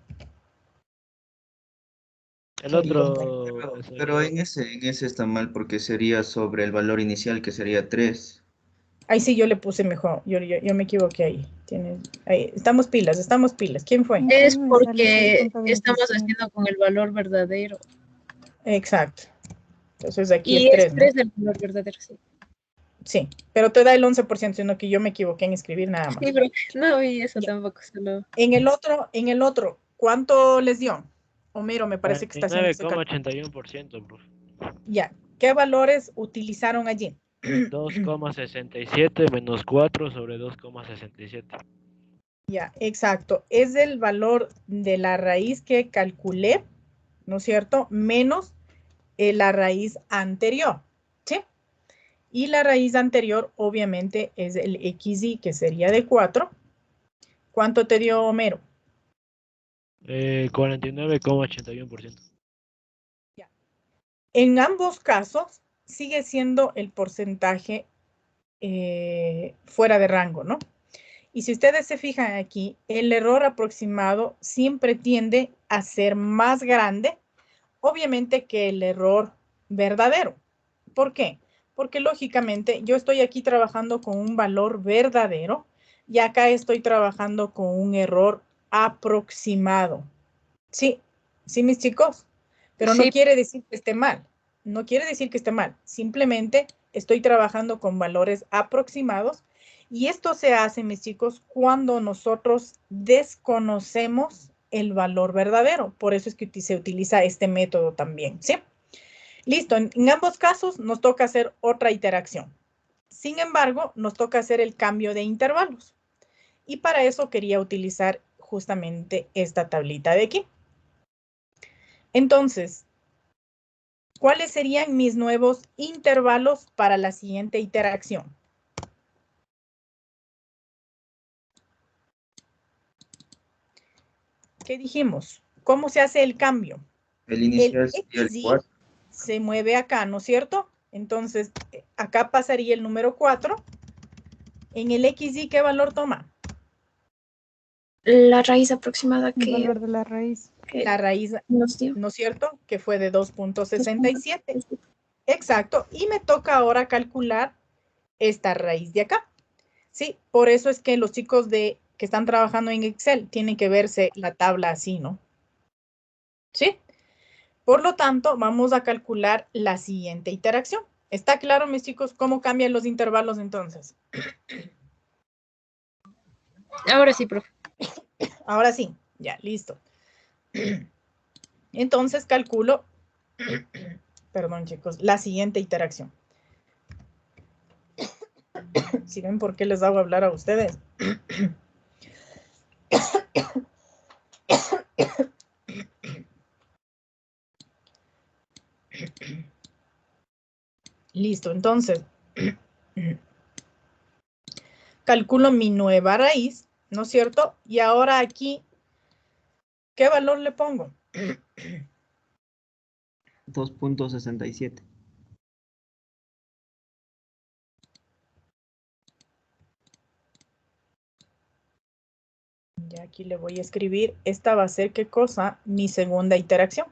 El otro... Pero en ese está mal porque sería sobre el valor inicial que sería 3. Ahí sí yo le puse mejor. Yo me equivoqué ahí. Ahí. Estamos pilas. ¿Quién fue? Es porque estamos haciendo con el valor verdadero. Exacto. Entonces aquí Y es 3, es ¿no? 3 del valor verdadero, sí. Sí, pero te da el 11%, sino que yo me equivoqué en escribir nada más. Sí, pero no, y eso tampoco solo. En el otro, ¿cuánto les dio? Homero, me parece que está haciendo ese cálculo. 49,81%, profe. Ya, ¿qué valores utilizaron allí? 2,67 menos 4 sobre 2,67. Ya, exacto. Es el valor de la raíz que calculé, ¿no es cierto? Menos la raíz anterior, ¿sí? Y la raíz anterior, obviamente, es el XY, que sería de 4. ¿Cuánto te dio, Homero? 49,81%. Ya. En ambos casos, sigue siendo el porcentaje fuera de rango, ¿no? Y si ustedes se fijan aquí, el error aproximado siempre tiende a ser más grande, obviamente, que el error verdadero. ¿Por qué? Porque lógicamente yo estoy aquí trabajando con un valor verdadero y acá estoy trabajando con un error aproximado. Sí, sí, mis chicos, pero no quiere decir que esté mal. No quiere decir que esté mal. Simplemente estoy trabajando con valores aproximados. Y esto se hace, mis chicos, cuando nosotros desconocemos el valor verdadero. Por eso es que se utiliza este método también, ¿sí? Listo, en ambos casos nos toca hacer otra iteración. Sin embargo, nos toca hacer el cambio de intervalos. Y para eso quería utilizar justamente esta tablita de aquí. Entonces, ¿cuáles serían mis nuevos intervalos para la siguiente iteración? ¿Qué dijimos? ¿Cómo se hace el cambio? El inicial sería el XY 4. se mueve acá, ¿no es cierto? Entonces, acá pasaría el número 4. En el XY, ¿qué valor toma? La raíz aproximada que... El valor de la raíz. La raíz, nos dio. ¿no es cierto? Que fue de 2.67. Exacto. Y me toca ahora calcular esta raíz de acá. Sí, por eso es que los chicos que están trabajando en Excel tienen que verse la tabla así, ¿no? ¿Sí? Por lo tanto, vamos a calcular la siguiente iteración. ¿Está claro, mis chicos, cómo cambian los intervalos entonces? Ahora sí, profe. Ahora sí, ya, listo. Entonces calculo, perdón chicos, la siguiente iteración. Si ven por qué les hago hablar a ustedes. Listo, entonces calculo mi nueva raíz, ¿no es cierto? Y ahora aquí, ¿qué valor le pongo? 2.67. Ya aquí le voy a escribir. Esta va a ser, ¿qué cosa? Mi segunda iteración.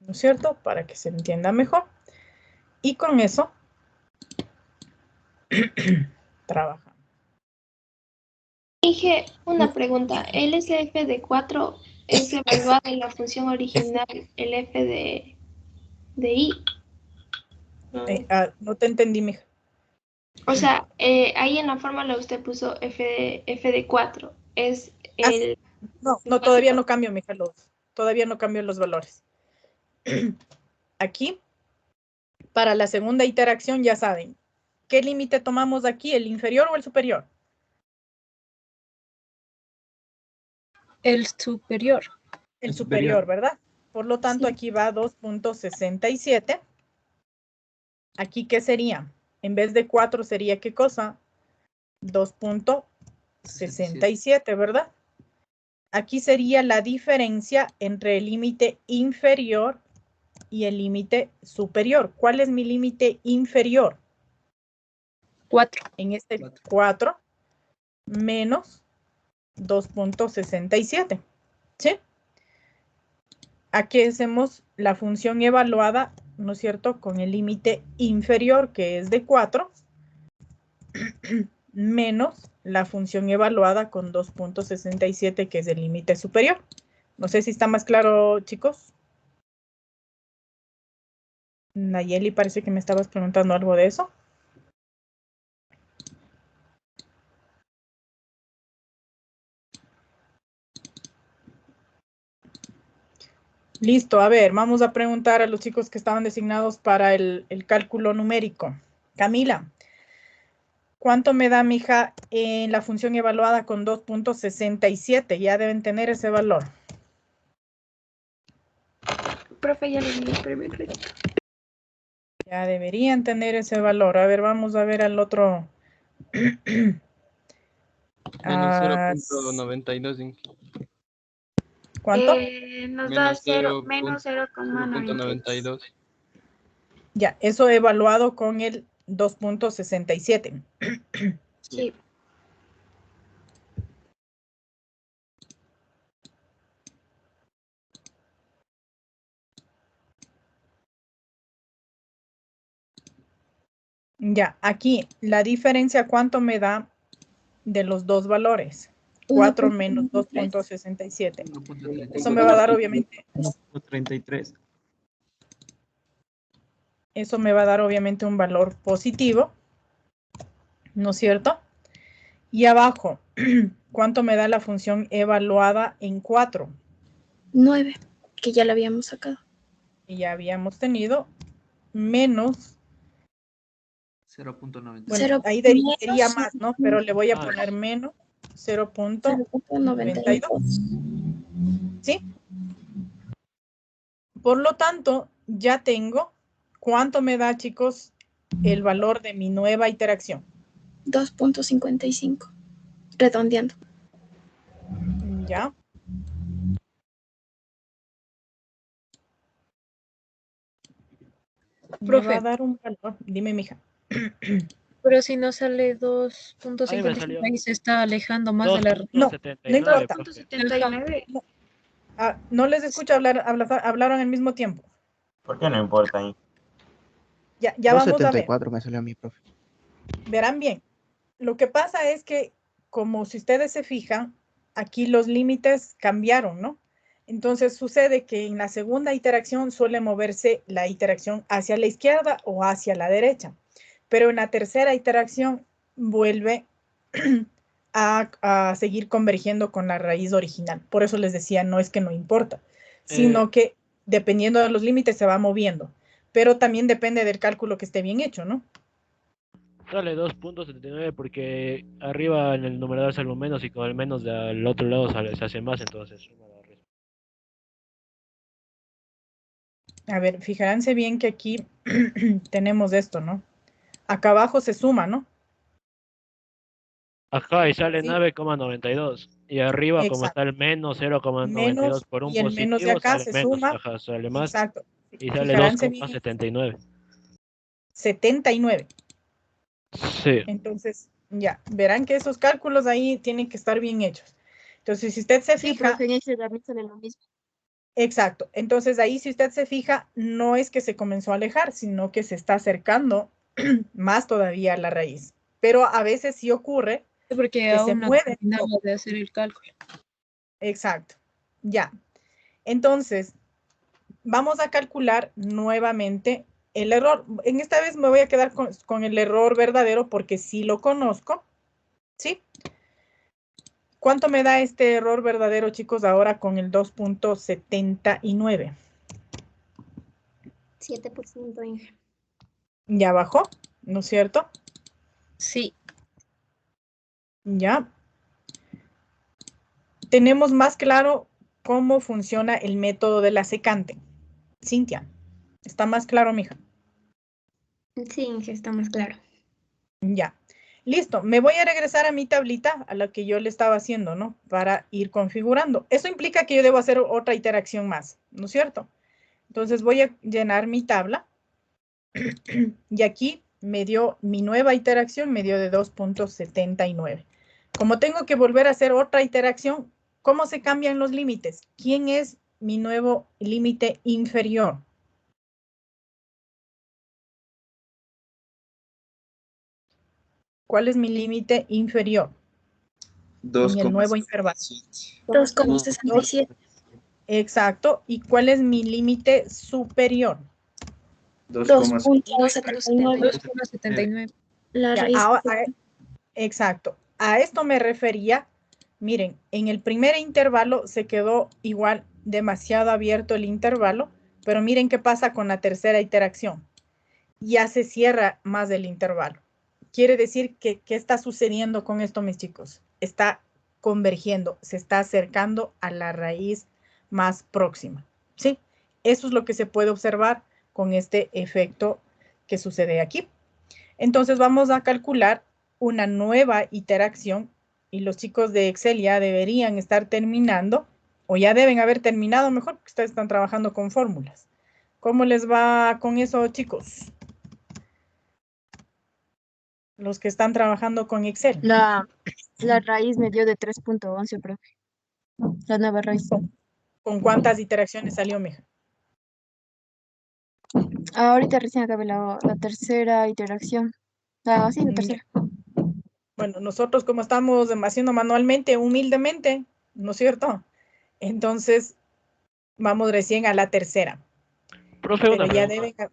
¿No es cierto? Para que se entienda mejor. Y con eso trabaja. Dije una pregunta. ¿El SF de 4 es evaluado en la función original, el F de I? No te entendí, mija. O sea, ahí en la fórmula usted puso F de 4. Es el... No, todavía no cambio, mija, todavía no cambio los valores. Aquí, para la segunda iteración, ya saben, ¿qué límite tomamos aquí? ¿El inferior o el superior? El superior. El superior, ¿verdad? Por lo tanto, sí. Aquí va 2.67. Aquí, ¿qué sería? En vez de 4 sería, ¿qué cosa? 2.67, ¿verdad? Aquí sería la diferencia entre el límite inferior y el límite superior. ¿Cuál es mi límite inferior? 4. En este 4 menos 2.67. ¿Sí? Aquí hacemos la función evaluada, ¿no es cierto? Con el límite inferior, que es de 4, menos la función evaluada con 2.67, que es el límite superior. No sé si está más claro, chicos. Nayeli, parece que me estabas preguntando algo de eso. Listo, a ver, vamos a preguntar a los chicos que estaban designados para el cálculo numérico. Camila, ¿cuánto me da, mija, en la función evaluada con 2.67? Ya deben tener ese valor. Profe, ya le di el primer crédito. Ya deberían tener ese valor. A ver, vamos a ver al otro. Menos 0.92. ¿Cuánto? Nos da menos 0.92. Ya, eso evaluado con el 2.67. Sí. Ya, aquí la diferencia, ¿cuánto me da de los dos valores? 4 menos 2.67. Eso me va a dar, obviamente. 1.33. Eso me va a dar, obviamente, un valor positivo. ¿No es cierto? Y abajo, ¿cuánto me da la función evaluada en 4? 9, que ya la habíamos sacado. Y ya habíamos tenido menos 0.92. Bueno, ahí sería más, ¿no? Pero le voy a poner menos 0.92. ¿Sí? Por lo tanto, ya tengo, ¿cuánto me da, chicos, el valor de mi nueva iteración? 2.55. Redondeando. Ya. Profe. Me va a dar un valor. Dime, mija. Pero si no sale 2.55 y se está alejando más de la... No, no importa. 2.79. No les escucho hablaron al mismo tiempo. ¿Por qué no importa ahí? Ya vamos a ver. 2.74 me salió a mí, profe. Verán bien. Lo que pasa es que, como si ustedes se fijan, aquí los límites cambiaron, ¿no? Entonces sucede que en la segunda iteración suele moverse la iteración hacia la izquierda o hacia la derecha. Pero en la tercera iteración vuelve a seguir convergiendo con la raíz original. Por eso les decía, no es que no importa, sino que dependiendo de los límites se va moviendo. Pero también depende del cálculo que esté bien hecho, ¿no? Sale 2.79 porque arriba en el numerador sale un menos y con el menos del otro lado se hace más, entonces suma la raíz. A ver, fijaránse bien que aquí tenemos esto, ¿no? Acá abajo se suma, ¿no? Ajá, y sale 9,92. Y arriba, como está el menos 0,92 por un y el positivo, menos de acá sale se menos. suma. Ajá, sale más. Exacto. Y sale Fijaránse bien. 2,79. 79. Sí. Entonces, ya, verán que esos cálculos ahí tienen que estar bien hechos. Entonces, si usted se Sí, fija, profe, en ese también sale lo mismo. exacto. Entonces, ahí si usted se fija, no es que se comenzó a alejar, sino que se está acercando más todavía a la raíz. Pero a veces sí ocurre Porque que se aún no mueve. terminaba de hacer el cálculo. Exacto. Ya. Entonces, vamos a calcular nuevamente el error. En esta vez me voy a quedar con el error verdadero porque sí lo conozco. ¿Sí? ¿Cuánto me da este error verdadero, chicos, ahora con el 2.79? 7%, Inge. Ya bajó, ¿no es cierto? Sí. Ya. Tenemos más claro cómo funciona el método de la secante. Cintia, ¿está más claro, mija? Sí, Inge, está más claro. Ya. Listo, me voy a regresar a mi tablita, a la que yo le estaba haciendo, ¿no? Para ir configurando. Eso implica que yo debo hacer otra iteración más, ¿no es cierto? Entonces voy a llenar mi tabla. Y aquí me dio mi nueva iteración, me dio de 2.79. Como tengo que volver a hacer otra iteración, ¿cómo se cambian los límites? ¿Quién es mi nuevo límite inferior? ¿Cuál es mi límite inferior en el nuevo intervalo? 2,67. Exacto. ¿Y cuál es mi límite superior? 2.79. 2,79. La Ya, raíz. exacto. A esto me refería. Miren, en el primer intervalo se quedó igual demasiado abierto el intervalo, pero miren qué pasa con la tercera iteración. Ya se cierra más el intervalo. Quiere decir que, ¿qué está sucediendo con esto, mis chicos? Está convergiendo, se está acercando a la raíz más próxima, ¿sí? Eso es lo que se puede observar con este efecto que sucede aquí. Entonces vamos a calcular una nueva iteración y los chicos de Excel ya deberían estar terminando o ya deben haber terminado mejor porque ustedes están trabajando con fórmulas. ¿Cómo les va con eso, chicos? Los que están trabajando con Excel. La raíz me dio de 3.11, profe. La nueva raíz. ¿Con cuántas iteraciones salió, mija? Ahorita recién acabé la tercera iteración. Ah, sí, la tercera. Bueno, nosotros como estamos haciendo manualmente, humildemente, ¿no es cierto? Entonces, vamos recién a la tercera. Profe, Pero una ya pregunta. deben...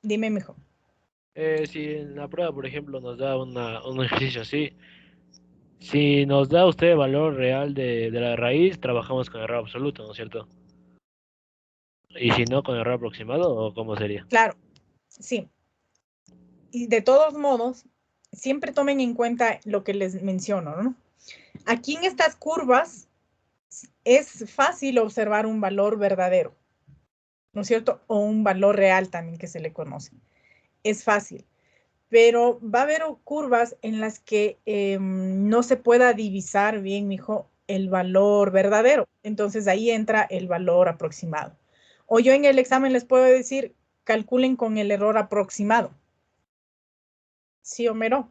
Dime, mijo. Si en la prueba, por ejemplo, nos da un ejercicio así, si nos da usted el valor real de la raíz, trabajamos con error absoluto, ¿no es cierto? Y si no, con error aproximado, ¿o cómo sería? Claro, sí. Y de todos modos, siempre tomen en cuenta lo que les menciono, ¿no? Aquí en estas curvas es fácil observar un valor verdadero, ¿no es cierto? O un valor real también que se le conoce. Es fácil. Pero va a haber curvas en las que no se pueda divisar bien, mijo, el valor verdadero. Entonces ahí entra el valor aproximado. O yo en el examen les puedo decir, calculen con el error aproximado. ¿Sí, Homero?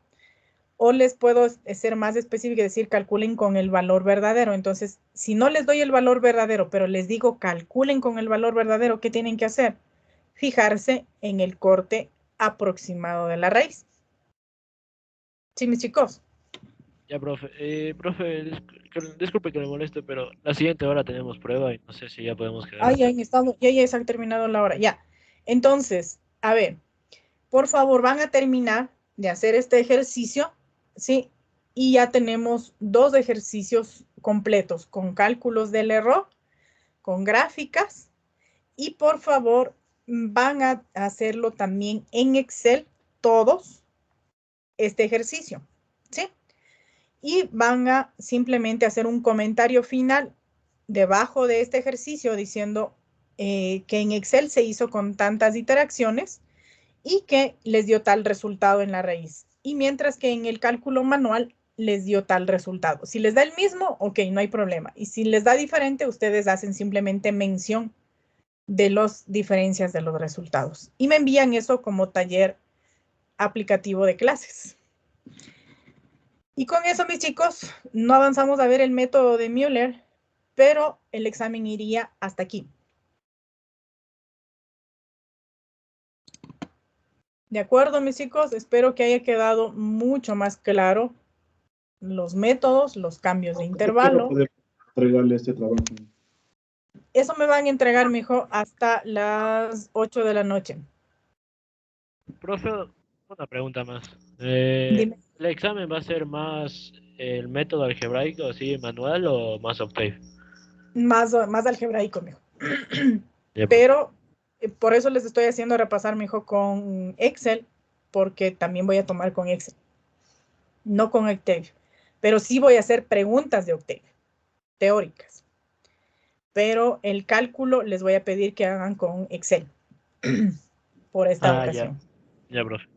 O les puedo ser más específico y decir, calculen con el valor verdadero. Entonces, si no les doy el valor verdadero, pero les digo, calculen con el valor verdadero, ¿qué tienen que hacer? Fijarse en el corte aproximado de la raíz. Sí, mis chicos. Ya, profe. Profe, disculpe que le moleste, pero la siguiente hora tenemos prueba y no sé si ya podemos quedar. Ah, ya se ha terminado la hora, ya. Entonces, a ver, por favor, van a terminar de hacer este ejercicio, ¿sí? Y ya tenemos 2 ejercicios completos con cálculos del error, con gráficas, y por favor, van a hacerlo también en Excel, todos, este ejercicio, ¿sí? Y van a simplemente hacer un comentario final debajo de este ejercicio diciendo que en Excel se hizo con tantas iteraciones y que les dio tal resultado en la raíz. Y mientras que en el cálculo manual les dio tal resultado. Si les da el mismo, ok, no hay problema. Y si les da diferente, ustedes hacen simplemente mención de las diferencias de los resultados. Y me envían eso como taller aplicativo de clases. Y con eso, mis chicos, no avanzamos a ver el método de Müller, pero el examen iría hasta aquí. De acuerdo, mis chicos, espero que haya quedado mucho más claro los métodos, los cambios de intervalo. Poder entregarle este trabajo. Eso me van a entregar, mijo, hasta las 8 de la noche. Profe, una pregunta más. Dime. ¿El examen va a ser más el método algebraico, así, manual o más Octave? Más algebraico, mijo. Ya, Pero por eso les estoy haciendo repasar, mijo, con Excel, porque también voy a tomar con Excel. No con Octave. Pero sí voy a hacer preguntas de Octave, teóricas. Pero el cálculo les voy a pedir que hagan con Excel por esta ocasión. Ya, profe.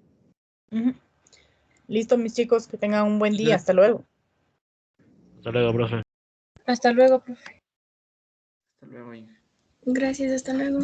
Listo, mis chicos, que tengan un buen día. Hasta luego. Hasta luego, profe. Hasta luego, profe. Hasta luego, Inge. Gracias, hasta luego.